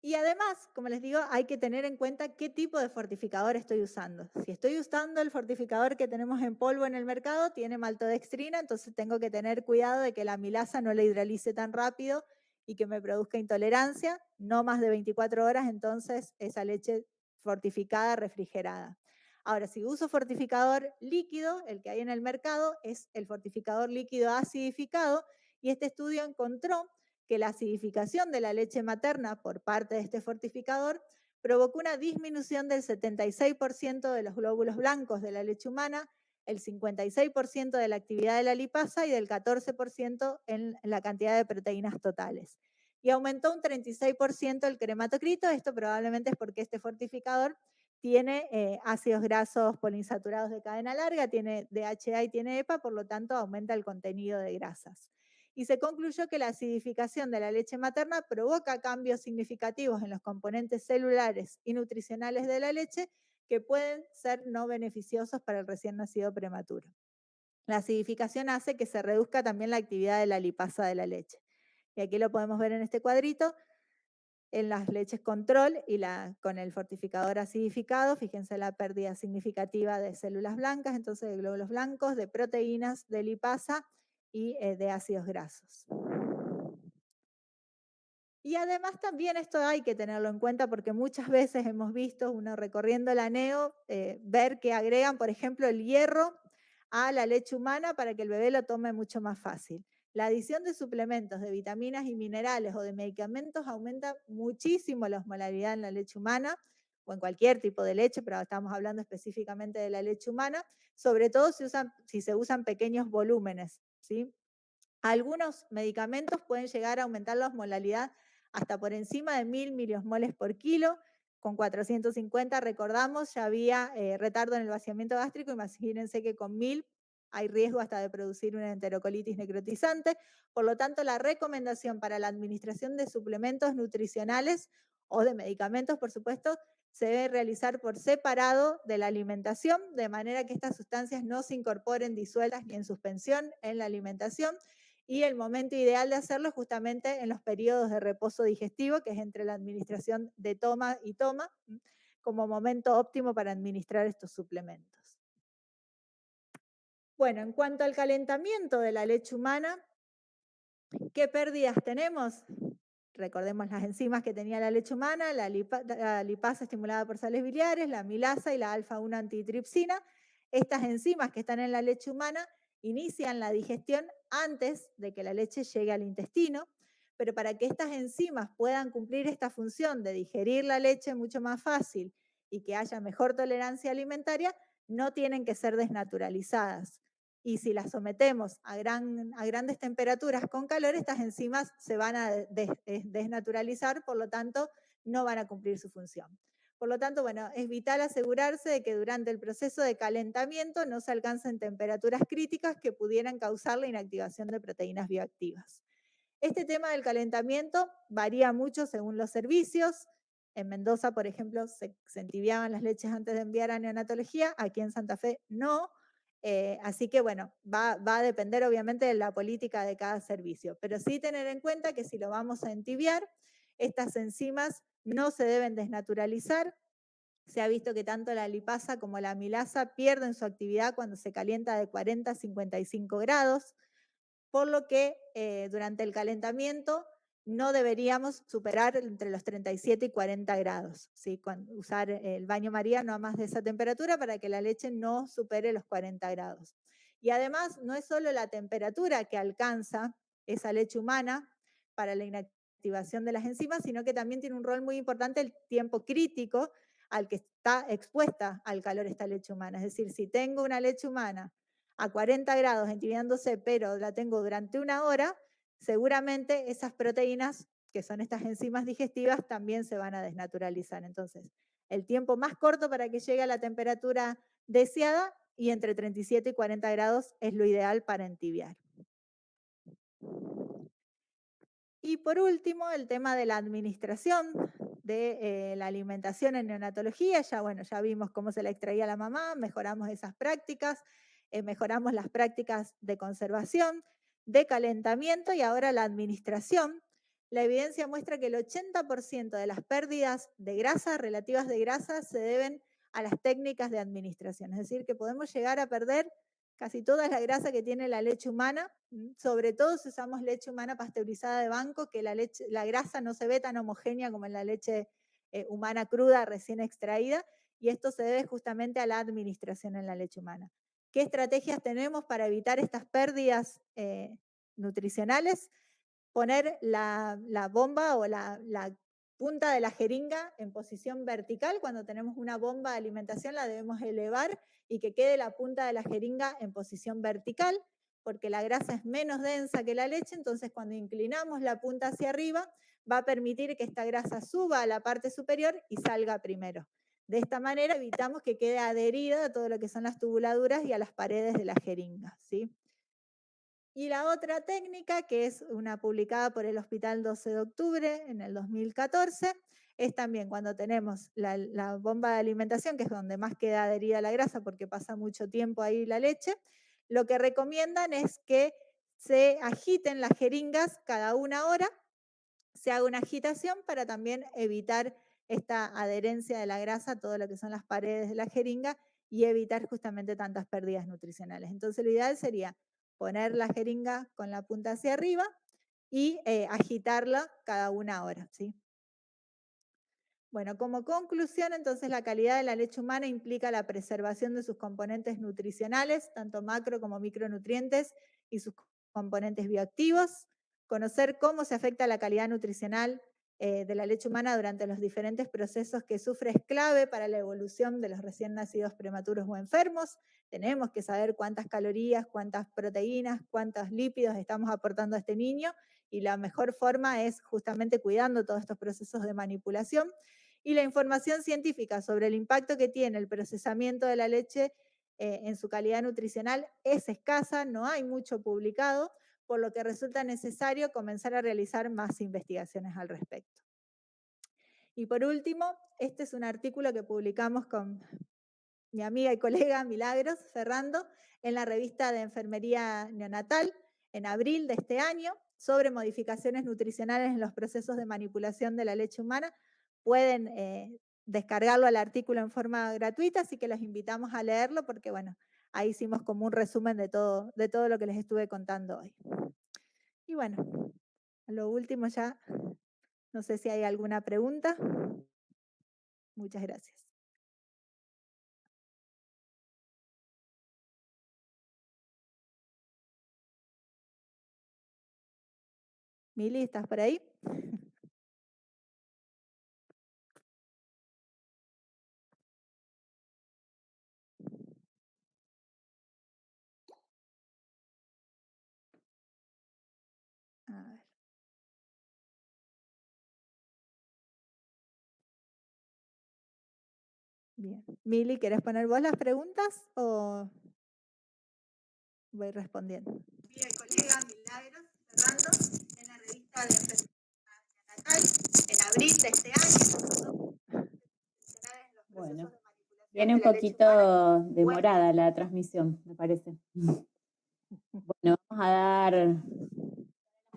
Y además, como les digo, hay que tener en cuenta qué tipo de fortificador estoy usando. Si estoy usando el fortificador que tenemos en polvo en el mercado, tiene maltodextrina, entonces tengo que tener cuidado de que la amilasa no la hidrolice tan rápido y que me produzca intolerancia, no más de 24 horas, entonces esa leche fortificada, refrigerada. Ahora, si uso fortificador líquido, el que hay en el mercado es el fortificador líquido acidificado, y este estudio encontró que la acidificación de la leche materna por parte de este fortificador provocó una disminución del 76% de los glóbulos blancos de la leche humana, el 56% de la actividad de la lipasa y del 14% en la cantidad de proteínas totales. Y aumentó un 36% el crematocrito. Esto probablemente es porque este fortificador tiene ácidos grasos poliinsaturados de cadena larga, tiene DHA y tiene EPA, por lo tanto aumenta el contenido de grasas. Y se concluyó que la acidificación de la leche materna provoca cambios significativos en los componentes celulares y nutricionales de la leche que pueden ser no beneficiosos para el recién nacido prematuro. La acidificación hace que se reduzca también la actividad de la lipasa de la leche. Y aquí lo podemos ver en este cuadrito, en las leches control y con el fortificador acidificado. Fíjense la pérdida significativa de células blancas, entonces de glóbulos blancos, de proteínas, de lipasa y de ácidos grasos. Y además también esto hay que tenerlo en cuenta porque muchas veces hemos visto, uno recorriendo la NEO, ver que agregan, por ejemplo, el hierro a la leche humana para que el bebé lo tome mucho más fácil. La adición de suplementos, de vitaminas y minerales o de medicamentos aumenta muchísimo la osmolaridad en la leche humana o en cualquier tipo de leche, pero estamos hablando específicamente de la leche humana, sobre todo si se usan pequeños volúmenes, ¿sí? Algunos medicamentos pueden llegar a aumentar la osmolaridad hasta por encima de 1000 miliosmoles por kilo. Con 450, recordamos, ya había retardo en el vaciamiento gástrico. Imagínense que con 1000 hay riesgo hasta de producir una enterocolitis necrotizante. Por lo tanto, la recomendación para la administración de suplementos nutricionales o de medicamentos, por supuesto, se debe realizar por separado de la alimentación, de manera que estas sustancias no se incorporen disueltas ni en suspensión en la alimentación. Y el momento ideal de hacerlo es justamente en los periodos de reposo digestivo, que es entre la administración de toma y toma, como momento óptimo para administrar estos suplementos. Bueno, en cuanto al calentamiento de la leche humana, ¿qué pérdidas tenemos? Recordemos las enzimas que tenía la leche humana, la lipasa estimulada por sales biliares, la amilasa y la alfa-1 antitripsina. Estas enzimas que están en la leche humana inician la digestión antes de que la leche llegue al intestino, pero para que estas enzimas puedan cumplir esta función de digerir la leche mucho más fácil y que haya mejor tolerancia alimentaria, no tienen que ser desnaturalizadas. Y si las sometemos a grandes temperaturas con calor, estas enzimas se van a desnaturalizar, por lo tanto, no van a cumplir su función. Por lo tanto, bueno, es vital asegurarse de que durante el proceso de calentamiento no se alcancen temperaturas críticas que pudieran causar la inactivación de proteínas bioactivas. Este tema del calentamiento varía mucho según los servicios. En Mendoza, por ejemplo, se entibiaban las leches antes de enviar a neonatología, aquí en Santa Fe no. Así que bueno, va a depender obviamente de la política de cada servicio, pero sí tener en cuenta que si lo vamos a entibiar, estas enzimas no se deben desnaturalizar. Se ha visto que tanto la lipasa como la amilasa pierden su actividad cuando se calienta de 40 a 55 grados, por lo que durante el calentamiento no deberíamos superar entre los 37 y 40 grados, ¿sí? Usar el baño María no a más de esa temperatura para que la leche no supere los 40 grados. Y además, no es solo la temperatura que alcanza esa leche humana para la inactivación de las enzimas, sino que también tiene un rol muy importante el tiempo crítico al que está expuesta al calor esta leche humana. Es decir, si tengo una leche humana a 40 grados entibiándose, pero la tengo durante 1 hora, seguramente esas proteínas, que son estas enzimas digestivas, también se van a desnaturalizar. Entonces, el tiempo más corto para que llegue a la temperatura deseada y entre 37 y 40 grados es lo ideal para entibiar. Y por último, el tema de la administración de la alimentación en neonatología. Ya, bueno, ya vimos cómo se la extraía la mamá, mejoramos esas prácticas, mejoramos las prácticas de conservación, de calentamiento y ahora la administración. La evidencia muestra que el 80% de las pérdidas de grasa, relativas de grasa, se deben a las técnicas de administración. Es decir, que podemos llegar a perder casi toda la grasa que tiene la leche humana, sobre todo si usamos leche humana pasteurizada de banco, que la grasa no se ve tan homogénea como en la leche humana cruda recién extraída, y esto se debe justamente a la administración en la leche humana. ¿Qué estrategias tenemos para evitar estas pérdidas nutricionales? Poner la bomba o la punta de la jeringa en posición vertical. Cuando tenemos una bomba de alimentación la debemos elevar y que quede la punta de la jeringa en posición vertical, porque la grasa es menos densa que la leche, entonces cuando inclinamos la punta hacia arriba va a permitir que esta grasa suba a la parte superior y salga primero. De esta manera evitamos que quede adherida a todo lo que son las tubuladuras y a las paredes de la jeringa, ¿sí? Y la otra técnica, que es una publicada por el Hospital 12 de Octubre en el 2014, es también cuando tenemos la bomba de alimentación, que es donde más queda adherida la grasa porque pasa mucho tiempo ahí la leche, lo que recomiendan es que se agiten las jeringas cada 1 hora, se haga una agitación para también evitar esta adherencia de la grasa a todo lo que son las paredes de la jeringa y evitar justamente tantas pérdidas nutricionales. Entonces lo ideal sería poner la jeringa con la punta hacia arriba y agitarla cada 1 hora, ¿sí? Bueno, como conclusión, entonces la calidad de la leche humana implica la preservación de sus componentes nutricionales, tanto macro como micronutrientes, y sus componentes bioactivos. Conocer cómo se afecta la calidad nutricional de la leche humana durante los diferentes procesos que sufre es clave para la evolución de los recién nacidos prematuros o enfermos. Tenemos que saber cuántas calorías, cuántas proteínas, cuántos lípidos estamos aportando a este niño, y la mejor forma es justamente cuidando todos estos procesos de manipulación. Y la información científica sobre el impacto que tiene el procesamiento de la leche en su calidad nutricional es escasa, no hay mucho publicado, por lo que resulta necesario comenzar a realizar más investigaciones al respecto. Y por último, este es un artículo que publicamos con mi amiga y colega Milagros Ferrando en la revista de Enfermería Neonatal en abril de este año sobre modificaciones nutricionales en los procesos de manipulación de la leche humana. Pueden descargarlo al artículo en forma gratuita, así que los invitamos a leerlo porque, bueno, ahí hicimos como un resumen de todo lo que les estuve contando hoy. Y bueno, lo último ya, no sé si hay alguna pregunta. Muchas gracias. Mili, ¿estás por ahí? A ver. Bien. Mili, ¿querés poner vos las preguntas o voy respondiendo? Mi colega Milagros Ferrando en la revista de Enfermería Natal en abril de este año. Bueno, viene un poquito demorada la transmisión, me parece. Bueno, vamos a dar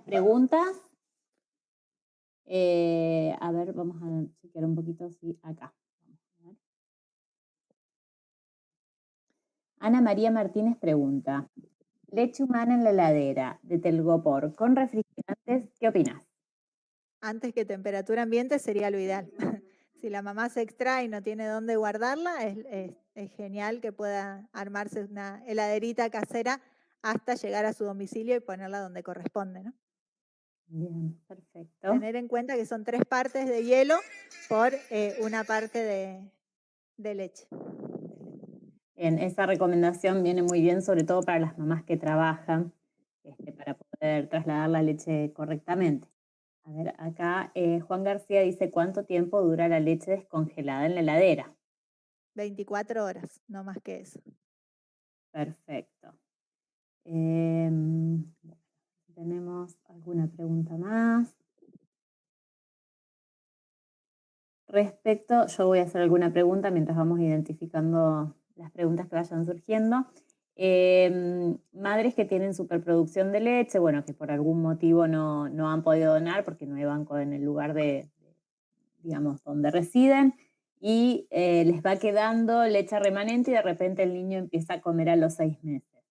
preguntas. A ver, vamos a chequear un poquito, sí, acá. Ana María Martínez pregunta, leche humana en la heladera de Telgopor con refrigerantes, ¿qué opinas? Antes que temperatura ambiente sería lo ideal. Si la mamá se extrae y no tiene dónde guardarla, es genial que pueda armarse una heladerita casera hasta llegar a su domicilio y ponerla donde corresponde, ¿no? Bien, perfecto. Tener en cuenta que son 3 partes de hielo por una parte de leche. En esa recomendación viene muy bien, sobre todo para las mamás que trabajan, para poder trasladar la leche correctamente. A ver, acá Juan García dice, ¿cuánto tiempo dura la leche descongelada en la heladera? 24 horas, no más que eso. Perfecto. Bueno, ¿tenemos alguna pregunta más? Yo voy a hacer alguna pregunta mientras vamos identificando las preguntas que vayan surgiendo. Madres que tienen superproducción de leche, bueno, que por algún motivo no han podido donar porque no hay banco en el lugar digamos, donde residen, y les va quedando leche remanente y de repente el niño empieza a comer a los 6 meses.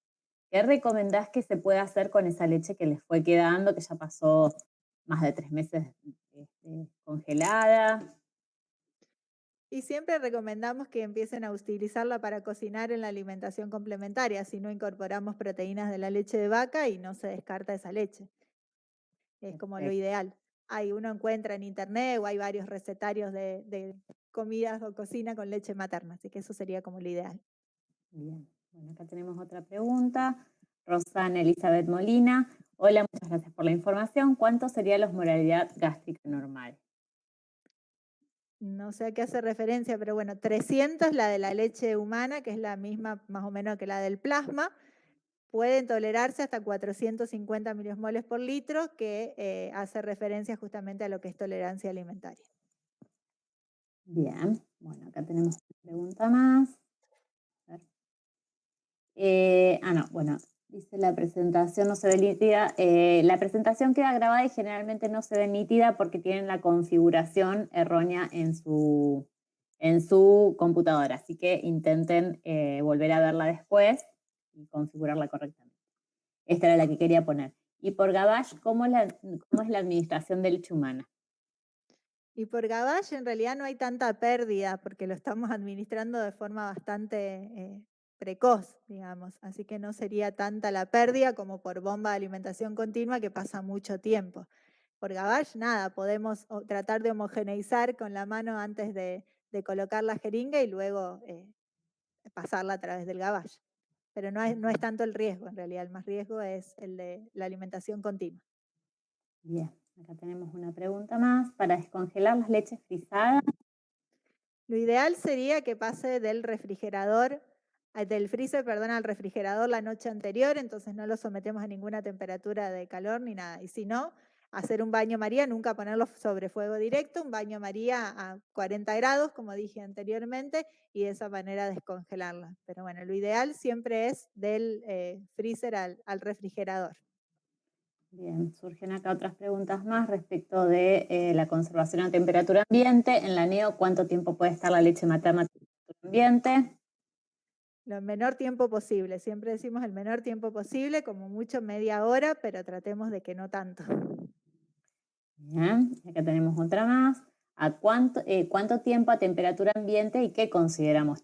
¿Qué recomendás que se pueda hacer con esa leche que les fue quedando, que ya pasó más de 3 meses congelada? Y siempre recomendamos que empiecen a utilizarla para cocinar en la alimentación complementaria, si no incorporamos proteínas de la leche de vaca y no se descarta esa leche. Es como lo Perfecto, ideal. Uno encuentra en internet o hay varios recetarios de comidas o cocina con leche materna, así que eso sería como lo ideal. bien. Bueno, acá tenemos otra pregunta. Rosana Elizabeth Molina. Hola, muchas gracias por la información. ¿Cuánto sería la osmolaridad gástrica normal? No sé a qué hace referencia, pero bueno, 300 la de la leche humana, que es la misma más o menos que la del plasma. Pueden tolerarse hasta 450 miliosmoles por litro, que hace referencia justamente a lo que es tolerancia alimentaria. Bien, bueno, acá tenemos una pregunta más. A ver. No, bueno, dice la presentación no se ve nítida. La presentación queda grabada y generalmente no se ve nítida porque tienen la configuración errónea en su computadora. Así que intenten volver a verla después y configurarla correctamente. Esta era la que quería poner. Y por Gavage, ¿cómo es la administración de leche humana? Y por gavage en realidad no hay tanta pérdida porque lo estamos administrando de forma bastante precoz, digamos. Así que no sería tanta la pérdida como por bomba de alimentación continua que pasa mucho tiempo. Por gavage, nada, podemos tratar de homogeneizar con la mano antes de colocar la jeringa y luego pasarla a través del gavage. Pero no es tanto el riesgo en realidad, el más riesgo es el de la alimentación continua. Bien, acá tenemos una pregunta más. Para descongelar las leches frisadas, Lo ideal sería que pase del freezer, perdón, al refrigerador la noche anterior, entonces no lo sometemos a ninguna temperatura de calor ni nada. Y si no, hacer un baño María, nunca ponerlo sobre fuego directo, un baño María a 40 grados, como dije anteriormente, y de esa manera descongelarla. Pero bueno, lo ideal siempre es del freezer al refrigerador. bien, surgen acá otras preguntas más respecto de la conservación a temperatura ambiente. En la NEO, ¿cuánto tiempo puede estar la leche materna a temperatura ambiente? Lo menor tiempo posible, siempre decimos el menor tiempo posible, como mucho media hora, pero tratemos de que no tanto. Bien, acá tenemos otra más. ¿Cuánto tiempo a temperatura ambiente y qué consideramos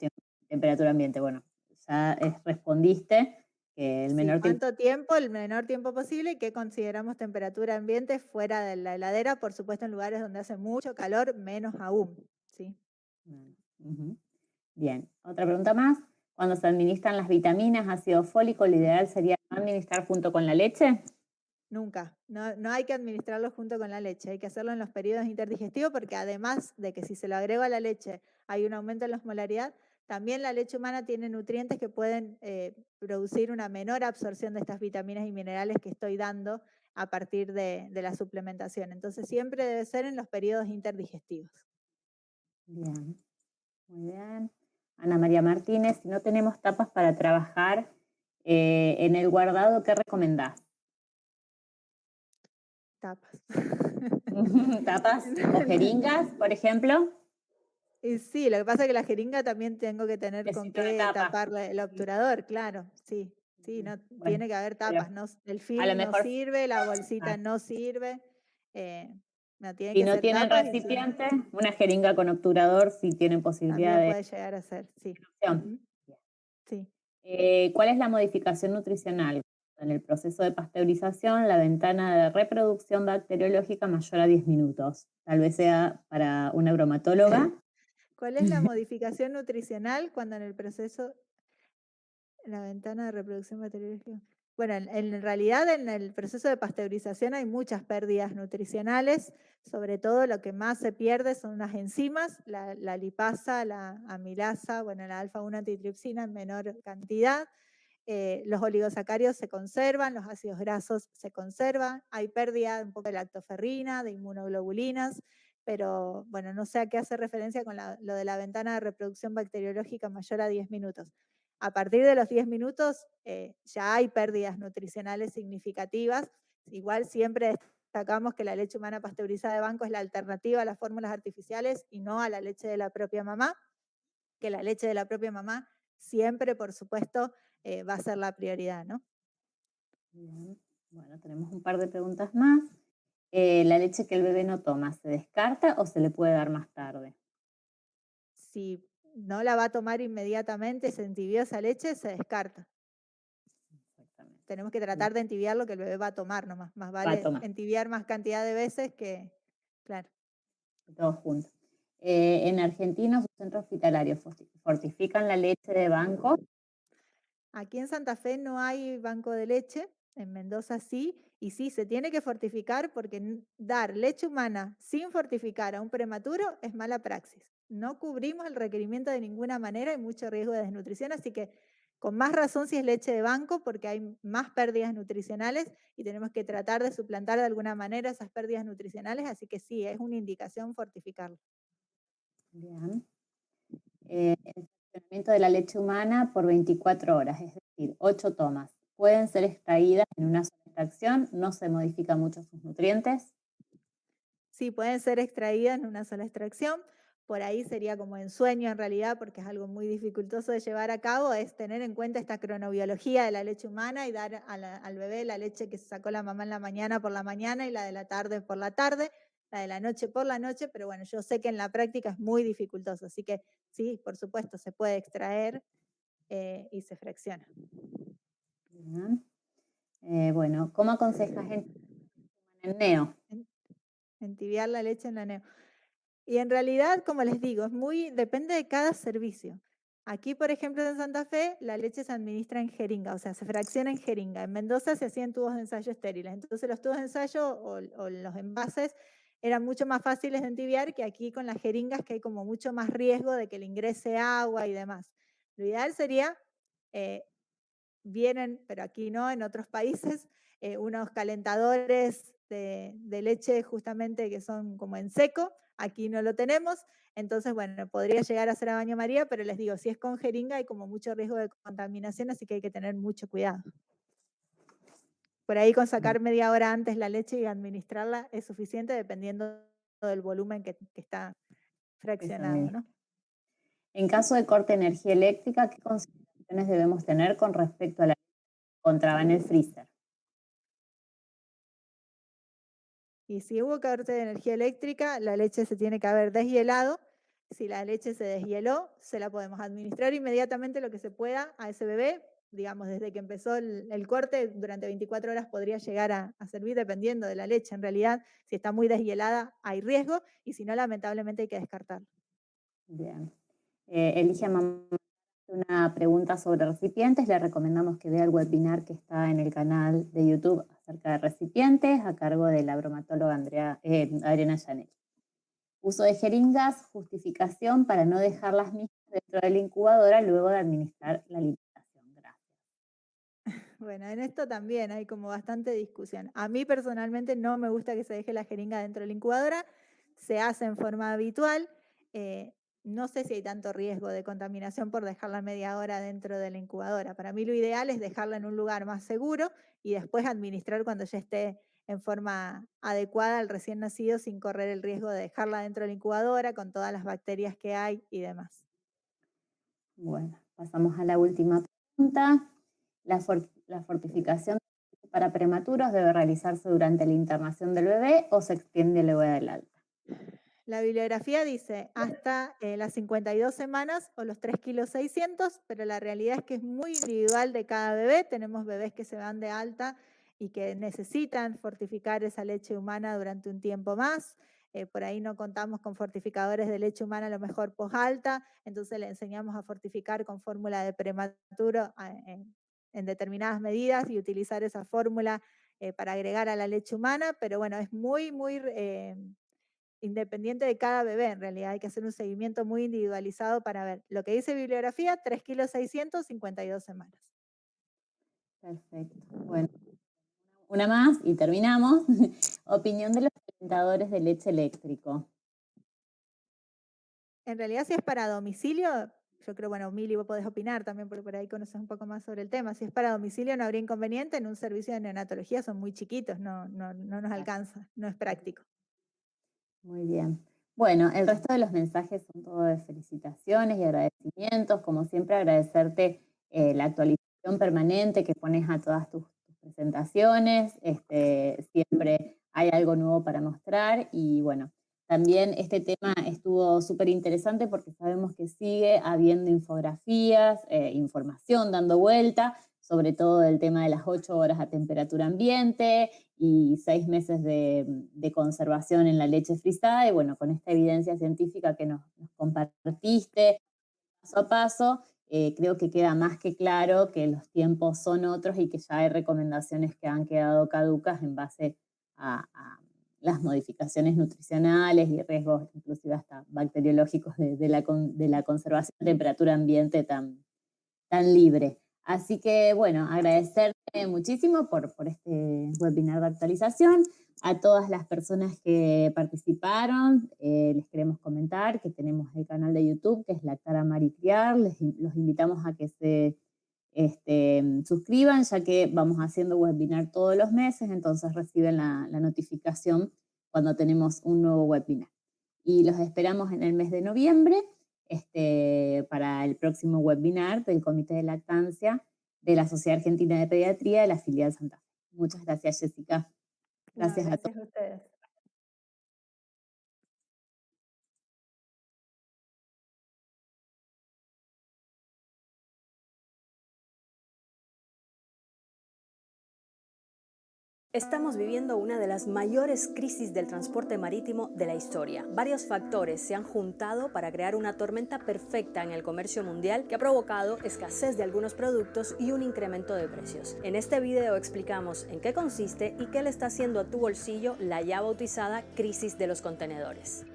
temperatura ambiente? Bueno, ya respondiste que el Sí, menor tiempo. ¿cuánto tiempo? El menor tiempo posible y que consideramos temperatura ambiente fuera de la heladera, por supuesto en lugares donde hace mucho calor, menos aún, ¿sí? Ujú. Bien, otra pregunta más. Cuando se administran las vitaminas, ácido fólico, lo ideal sería no administrar junto con la leche. Nunca, no hay que administrarlo junto con la leche, hay que hacerlo en los periodos interdigestivos porque además de que si se lo agrego a la leche hay un aumento en la osmolaridad, también la leche humana tiene nutrientes que pueden producir una menor absorción de estas vitaminas y minerales que estoy dando a partir de la suplementación. Entonces siempre debe ser en los periodos interdigestivos. Bien, muy bien. Ana María Martínez, si no tenemos tapas para trabajar en el guardado, ¿qué recomendás? Tapas. ¿Tapas o jeringas, por ejemplo? Y sí, lo que pasa es que la jeringa también tengo que tener con Necesito una qué tapa. tapar el obturador, claro, sí, sí, no, Bueno, tiene que haber pero tapas, no, el a lo film no mejor, sirve, la bolsita ah, no sirve, no, tienen si que no ser tienen tapas y encima recipiente, una jeringa con obturador, si tienen posibilidad también de puede llegar a ser, sí. opción. Ujú, sí. ¿Cuál es la modificación nutricional? En el proceso de pasteurización, la ventana de reproducción bacteriológica mayor a 10 minutos. Tal vez sea para una bromatóloga. ¿Cuál es la modificación nutricional cuando en el proceso? La ventana de reproducción bacteriológica. Bueno, en realidad en el proceso de pasteurización hay muchas pérdidas nutricionales, sobre todo lo que más se pierde son las enzimas, la lipasa, la amilasa, bueno, la alfa-1 antitripsina en menor cantidad. Los oligosacáridos se conservan, los ácidos grasos se conservan, hay pérdida un poco de lactoferrina, de inmunoglobulinas, pero bueno, no sé a qué hace referencia con lo de la ventana de reproducción bacteriológica mayor a 10 minutos. A partir de los 10 minutos ya hay pérdidas nutricionales significativas. Igual siempre destacamos que la leche humana pasteurizada de banco es la alternativa a las fórmulas artificiales y no a la leche de la propia mamá, que la leche de la propia mamá siempre, por supuesto, va a ser la prioridad, ¿no? Bien. Bueno, tenemos un par de preguntas más. ¿La leche que el bebé no toma se descarta o se le puede dar más tarde? Si no la va a tomar inmediatamente, se entibió esa leche, se descarta. Exactamente. Tenemos que Bien. tratar de entibiar lo que el bebé va a tomar nomás. Más Va a vale tomar, entibiar más cantidad de veces que, claro. todos juntos. En Argentina, sus centros hospitalarios fortifican la leche de banco. Aquí en Santa Fe no hay banco de leche, en Mendoza sí, y sí, se tiene que fortificar porque dar leche humana sin fortificar a un prematuro es mala praxis. No cubrimos el requerimiento de ninguna manera, hay mucho riesgo de desnutrición, así que con más razón si es leche de banco porque hay más pérdidas nutricionales y tenemos que tratar de suplantar de alguna manera esas pérdidas nutricionales, así que sí, es una indicación fortificarlo. Bien. El fraccionamiento de la leche humana por 24 horas, es decir, 8 tomas. Pueden ser extraídas en una sola extracción, no se modifican mucho sus nutrientes. Sí, pueden ser extraídas en una sola extracción. Por ahí sería como ensueño en realidad, porque es algo muy dificultoso de llevar a cabo, es tener en cuenta esta cronobiología de la leche humana y dar al bebé la leche que se sacó la mamá en la mañana por la mañana y la de la tarde por la tarde, la de la noche por la noche, pero bueno, yo sé que en la práctica es muy dificultoso, así que sí, por supuesto, se puede extraer y se fracciona. Bien. Bueno, ¿cómo aconsejas en neo? En- Entibiar la leche en la neo. Y en realidad, como les digo, depende de cada servicio. Aquí, por ejemplo, en Santa Fe, la leche se administra en jeringa, o sea, se fracciona en jeringa. En Mendoza se hacían tubos de ensayo estériles. Entonces, los tubos de ensayo o los envases eran mucho más fáciles de entibiar que aquí con las jeringas, que hay como mucho más riesgo de que le ingrese agua y demás. Lo ideal sería eh, vienen, pero aquí no, en otros países, unos calentadores de leche justamente que son como en seco, aquí no lo tenemos, entonces bueno, podría llegar a ser a baño María, pero les digo, si es con jeringa hay como mucho riesgo de contaminación, así que hay que tener mucho cuidado. Por ahí con Bien, sacar media hora antes la leche y administrarla es suficiente dependiendo del volumen que está que se fraccionado, administra. ¿no? En caso de corte de energía eléctrica, ¿qué consideraciones debemos tener con respecto a la que encontraba en el freezer? Y si hubo corte de energía eléctrica, la leche se tiene que haber deshielado. Si la leche se deshieló, se la podemos administrar inmediatamente lo que se pueda a ese bebé. Digamos, desde que empezó el corte, durante 24 horas podría llegar a servir dependiendo de la leche. En realidad, si está muy deshielada, hay riesgo y si no, lamentablemente hay que descartarlo. Bien. Elige a mamá una pregunta sobre recipientes. Le recomendamos que vea el webinar que está en el canal de YouTube acerca de recipientes, a cargo de la bromatóloga Adriana Yanel. Uso de jeringas, justificación para no dejar las mismas dentro de la incubadora luego de administrar la alimentación. Gracias. Bueno, en esto también hay como bastante discusión. A mí personalmente no me gusta que se deje la jeringa dentro de la incubadora, se hace en forma habitual. eh, no sé si hay tanto riesgo de contaminación por dejarla media hora dentro de la incubadora. Para mí lo ideal es dejarla en un lugar más seguro y después administrar cuando ya esté en forma adecuada al recién nacido sin correr el riesgo de dejarla dentro de la incubadora con todas las bacterias que hay y demás. Bueno, pasamos a la última pregunta. ¿La fortificación para prematuros debe realizarse durante la internación del bebé o se extiende luego del alta? La bibliografía dice hasta las 52 semanas o los 3,6 kilos, pero la realidad es que es muy individual de cada bebé. Tenemos bebés que se van de alta y que necesitan fortificar esa leche humana durante un tiempo más. por ahí no contamos con fortificadores de leche humana a lo mejor post-alta, entonces le enseñamos a fortificar con fórmula de prematuro en determinadas medidas y utilizar esa fórmula para agregar a la leche humana, pero bueno, es muy, muy independiente de cada bebé en realidad, hay que hacer un seguimiento muy individualizado para ver. Lo que dice bibliografía, 3,6 kilos, 52 semanas. Perfecto. Bueno, una más y terminamos. Opinión de los calentadores de leche eléctrico. En realidad, si es para domicilio, yo creo, bueno, Mili, vos podés opinar también, porque por ahí conoces un poco más sobre el tema. Si es para domicilio, no habría inconveniente. En un servicio de neonatología son muy chiquitos, no nos alcanza, no es práctico. Muy bien. Bueno, el resto de los mensajes son todo de felicitaciones y agradecimientos. Como siempre, agradecerte la actualización permanente que pones a todas tus presentaciones. Siempre hay algo nuevo para mostrar y bueno, también este tema estuvo súper interesante porque sabemos que sigue habiendo infografías, información dando vuelta, sobre todo del tema de las 8 horas a temperatura ambiente y 6 meses de conservación en la leche frisada. Y bueno, con esta evidencia científica que nos compartiste paso a paso, creo que queda más que claro que los tiempos son otros y que ya hay recomendaciones que han quedado caducas en base a las modificaciones nutricionales y riesgos inclusive hasta bacteriológicos de la conservación de temperatura ambiente tan libre. Así que, bueno, agradecerte muchísimo por este webinar de actualización. A todas las personas que participaron, les queremos comentar que tenemos el canal de YouTube, que es Lactar, Amar y Criar. Los invitamos a que se suscriban, ya que vamos haciendo webinar todos los meses, entonces reciben la notificación cuando tenemos un nuevo webinar. Y los esperamos en el mes de noviembre para el próximo webinar del Comité de Lactancia de la Sociedad Argentina de Pediatría de la filial Santa Fe. Muchas gracias, Jessica. Gracias a todos. Gracias a ustedes. Estamos viviendo una de las mayores crisis del transporte marítimo de la historia. Varios factores se han juntado para crear una tormenta perfecta en el comercio mundial que ha provocado escasez de algunos productos y un incremento de precios. En este video explicamos en qué consiste y qué le está haciendo a tu bolsillo la ya bautizada crisis de los contenedores.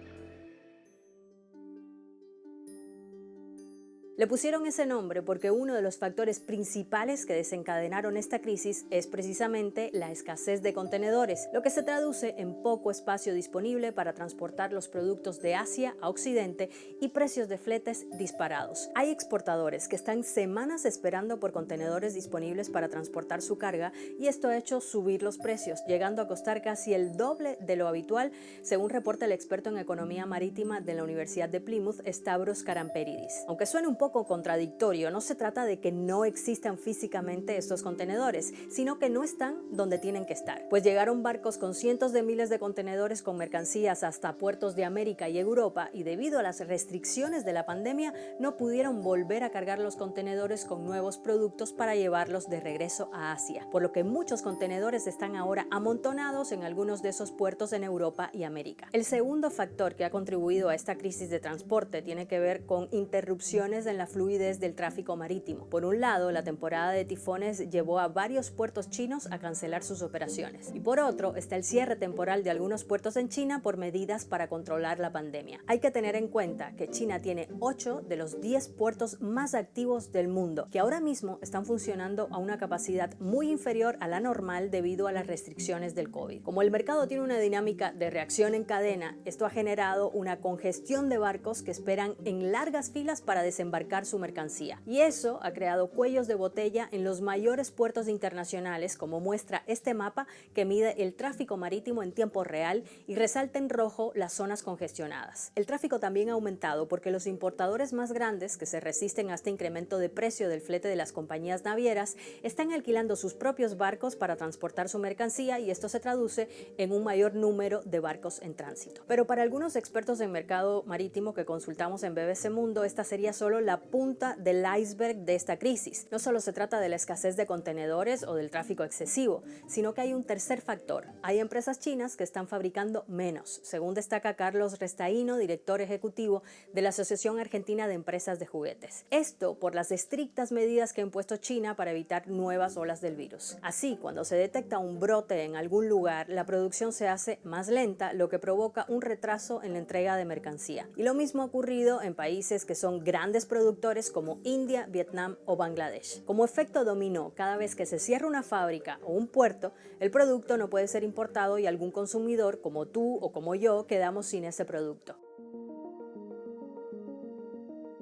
Le pusieron ese nombre porque uno de los factores principales que desencadenaron esta crisis es precisamente la escasez de contenedores, lo que se traduce en poco espacio disponible para transportar los productos de Asia a Occidente y precios de fletes disparados. Hay exportadores que están semanas esperando por contenedores disponibles para transportar su carga y esto ha hecho subir los precios, llegando a costar casi el doble de lo habitual, según reporta el experto en economía marítima de la Universidad de Plymouth, Stavros Karamperidis. Aunque suene un poco contradictorio, no se trata de que no existan físicamente estos contenedores, sino que no están donde tienen que estar. Pues llegaron barcos con cientos de miles de contenedores con mercancías hasta puertos de América y Europa y debido a las restricciones de la pandemia no pudieron volver a cargar los contenedores con nuevos productos para llevarlos de regreso a Asia, por lo que muchos contenedores están ahora amontonados en algunos de esos puertos en Europa y América. El segundo factor que ha contribuido a esta crisis de transporte tiene que ver con interrupciones en la fluidez del tráfico marítimo. Por un lado, la temporada de tifones llevó a varios puertos chinos a cancelar sus operaciones. Y por otro, está el cierre temporal de algunos puertos en China por medidas para controlar la pandemia. Hay que tener en cuenta que China tiene 8 de los 10 puertos más activos del mundo, que ahora mismo están funcionando a una capacidad muy inferior a la normal debido a las restricciones del COVID. Como el mercado tiene una dinámica de reacción en cadena, esto ha generado una congestión de barcos que esperan en largas filas para desembarcar su mercancía. Y eso ha creado cuellos de botella en los mayores puertos internacionales, como muestra este mapa que mide el tráfico marítimo en tiempo real y resalta en rojo las zonas congestionadas. El tráfico también ha aumentado porque los importadores más grandes, que se resisten a este incremento de precio del flete de las compañías navieras, están alquilando sus propios barcos para transportar su mercancía y esto se traduce en un mayor número de barcos en tránsito. Pero para algunos expertos en mercado marítimo que consultamos en BBC Mundo, esta sería solo la la punta del iceberg de esta crisis. No solo se trata de la escasez de contenedores o del tráfico excesivo, sino que hay un tercer factor. Hay empresas chinas que están fabricando menos, según destaca Carlos Restaino, director ejecutivo de la Asociación Argentina de Empresas de Juguetes. Esto por las estrictas medidas que ha impuesto China para evitar nuevas olas del virus. Así, cuando se detecta un brote en algún lugar, la producción se hace más lenta, lo que provoca un retraso en la entrega de mercancía. Y lo mismo ha ocurrido en países que son grandes productores como India, Vietnam o Bangladesh. Como efecto dominó, cada vez que se cierra una fábrica o un puerto, el producto no puede ser importado y algún consumidor, como tú o como yo, quedamos sin ese producto.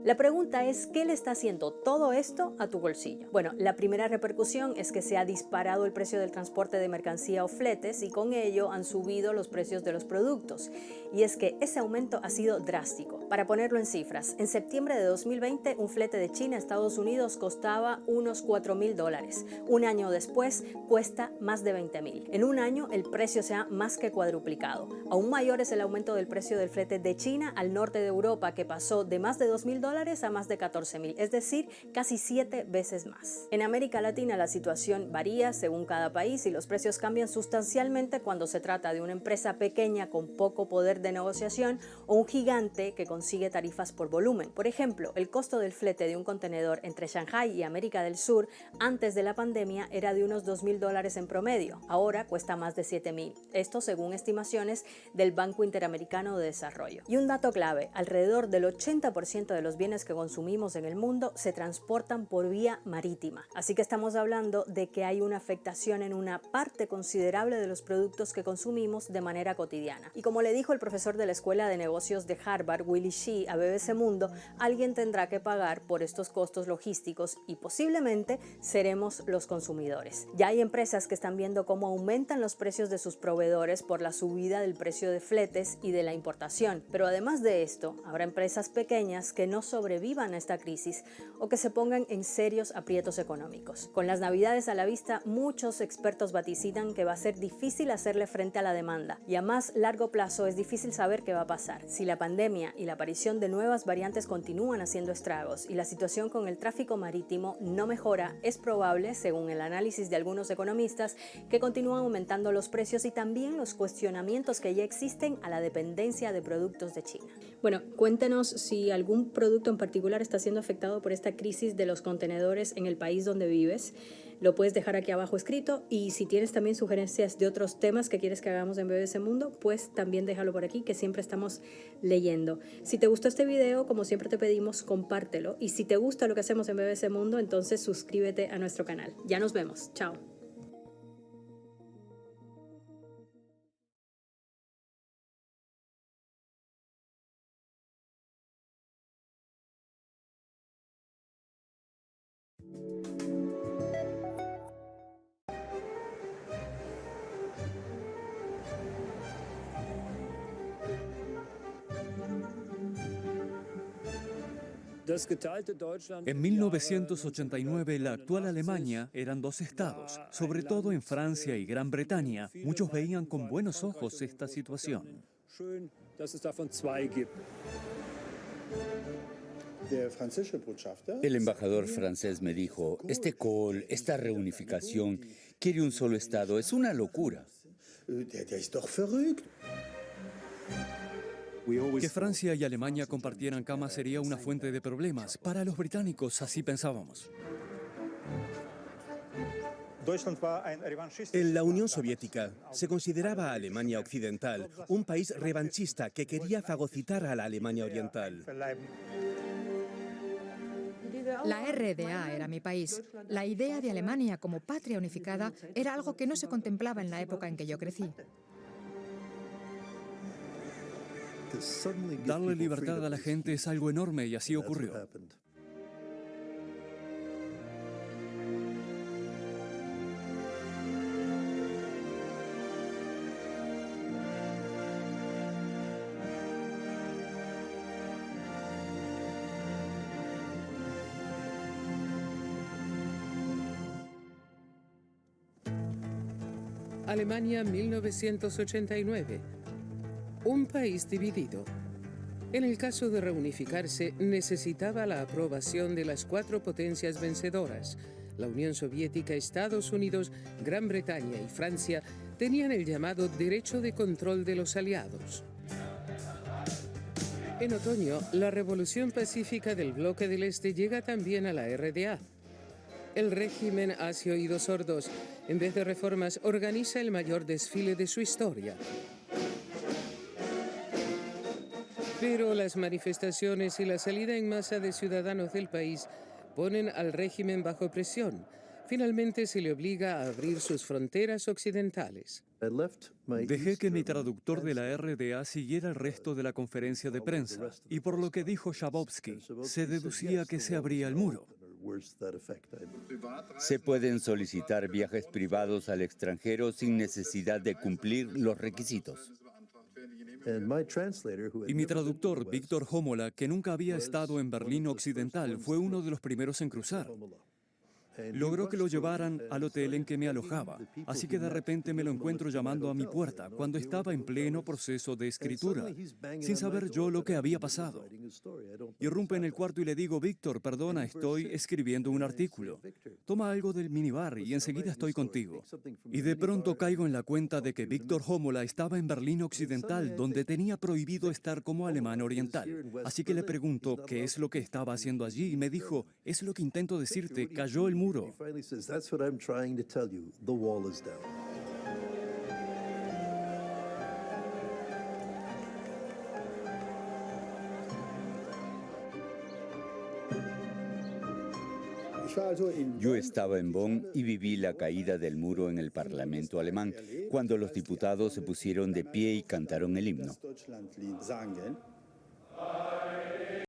La pregunta es, ¿qué le está haciendo todo esto a tu bolsillo? Bueno, la primera repercusión es que se ha disparado el precio del transporte de mercancía o fletes y con ello han subido los precios de los productos. Y es que ese aumento ha sido drástico. Para ponerlo en cifras, en septiembre de 2020 un flete de China a Estados Unidos costaba unos $4.000. Un año después cuesta más de $20.000. En un año el precio se ha más que cuadruplicado. Aún mayor es el aumento del precio del flete de China al norte de Europa, que pasó de más de $2.000 a más de $14.000, es decir, casi 7 veces más. En América Latina la situación varía según cada país y los precios cambian sustancialmente cuando se trata de una empresa pequeña con poco poder de negociación o un gigante que consigue tarifas por volumen. Por ejemplo, el costo del flete de un contenedor entre Shanghái y América del Sur antes de la pandemia era de unos $2.000 en promedio. Ahora cuesta más de $7.000. Esto según estimaciones del Banco Interamericano de Desarrollo. Y un dato clave, alrededor del 80% de los bienes que consumimos en el mundo se transportan por vía marítima. Así que estamos hablando de que hay una afectación en una parte considerable de los productos que consumimos de manera cotidiana. Y como le dijo el profesor de la Escuela de Negocios de Harvard, Willy Shih, a BBC Mundo, alguien tendrá que pagar por estos costos logísticos y posiblemente seremos los consumidores. Ya hay empresas que están viendo cómo aumentan los precios de sus proveedores por la subida del precio de fletes y de la importación. Pero además de esto, habrá empresas pequeñas que no sobrevivan a esta crisis o que se pongan en serios aprietos económicos. Con las navidades a la vista, muchos expertos vaticinan que va a ser difícil hacerle frente a la demanda y a más largo plazo es difícil saber qué va a pasar. Si la pandemia y la aparición de nuevas variantes continúan haciendo estragos y la situación con el tráfico marítimo no mejora, es probable, según el análisis de algunos economistas, que continúan aumentando los precios y también los cuestionamientos que ya existen a la dependencia de productos de China. Bueno, cuéntenos si algún producto en particular está siendo afectado por esta crisis de los contenedores en el país donde vives. Lo puedes dejar aquí abajo escrito y si tienes también sugerencias de otros temas que quieres que hagamos en BBC Mundo, pues también déjalo por aquí, que siempre estamos leyendo. Si te gustó este video, como siempre te pedimos, compártelo. Y si te gusta lo que hacemos en BBC Mundo, entonces suscríbete a nuestro canal. Ya nos vemos. Chao. En 1989, la actual Alemania eran dos estados. Sobre todo en Francia y Gran Bretaña, muchos veían con buenos ojos esta situación. El embajador francés me dijo, este call, esta reunificación, quiere un solo estado, es una locura. Que Francia y Alemania compartieran camas sería una fuente de problemas. Para los británicos, así pensábamos. En la Unión Soviética se consideraba a Alemania Occidental un país revanchista que quería fagocitar a la Alemania Oriental. La RDA era mi país. La idea de Alemania como patria unificada era algo que no se contemplaba en la época en que yo crecí. Darle libertad a la gente es algo enorme y así ocurrió. Alemania 1989. Un país dividido. En el caso de reunificarse, necesitaba la aprobación de las 4 potencias vencedoras. La Unión Soviética, Estados Unidos, Gran Bretaña y Francia tenían el llamado derecho de control de los aliados. En otoño, la revolución pacífica del bloque del Este llega también a la RDA. El régimen hace oídos sordos. En vez de reformas, organiza el mayor desfile de su historia. Pero las manifestaciones y la salida en masa de ciudadanos del país ponen al régimen bajo presión. Finalmente se le obliga a abrir sus fronteras occidentales. Dejé que mi traductor de la RDA siguiera el resto de la conferencia de prensa, y por lo que dijo Schabowski, se deducía que se abría el muro. Se pueden solicitar viajes privados al extranjero sin necesidad de cumplir los requisitos. Y mi traductor, Víctor Homola, que nunca había estado en Berlín Occidental, fue uno de los primeros en cruzar. Logró que lo llevaran al hotel en que me alojaba, así que de repente me lo encuentro llamando a mi puerta cuando estaba en pleno proceso de escritura, sin saber yo lo que había pasado. Irrumpe en el cuarto y le digo: Víctor, perdona, estoy escribiendo un artículo. Toma algo del minibar y enseguida estoy contigo. Y de pronto caigo en la cuenta de que Víctor Homola estaba en Berlín Occidental, donde tenía prohibido estar como alemán oriental. Así que le pregunto qué es lo que estaba haciendo allí y me dijo: es lo que intento decirte, cayó el muro. Yo estaba en Bonn y viví la caída del muro en el Parlamento alemán, cuando los diputados se pusieron de pie y cantaron el himno.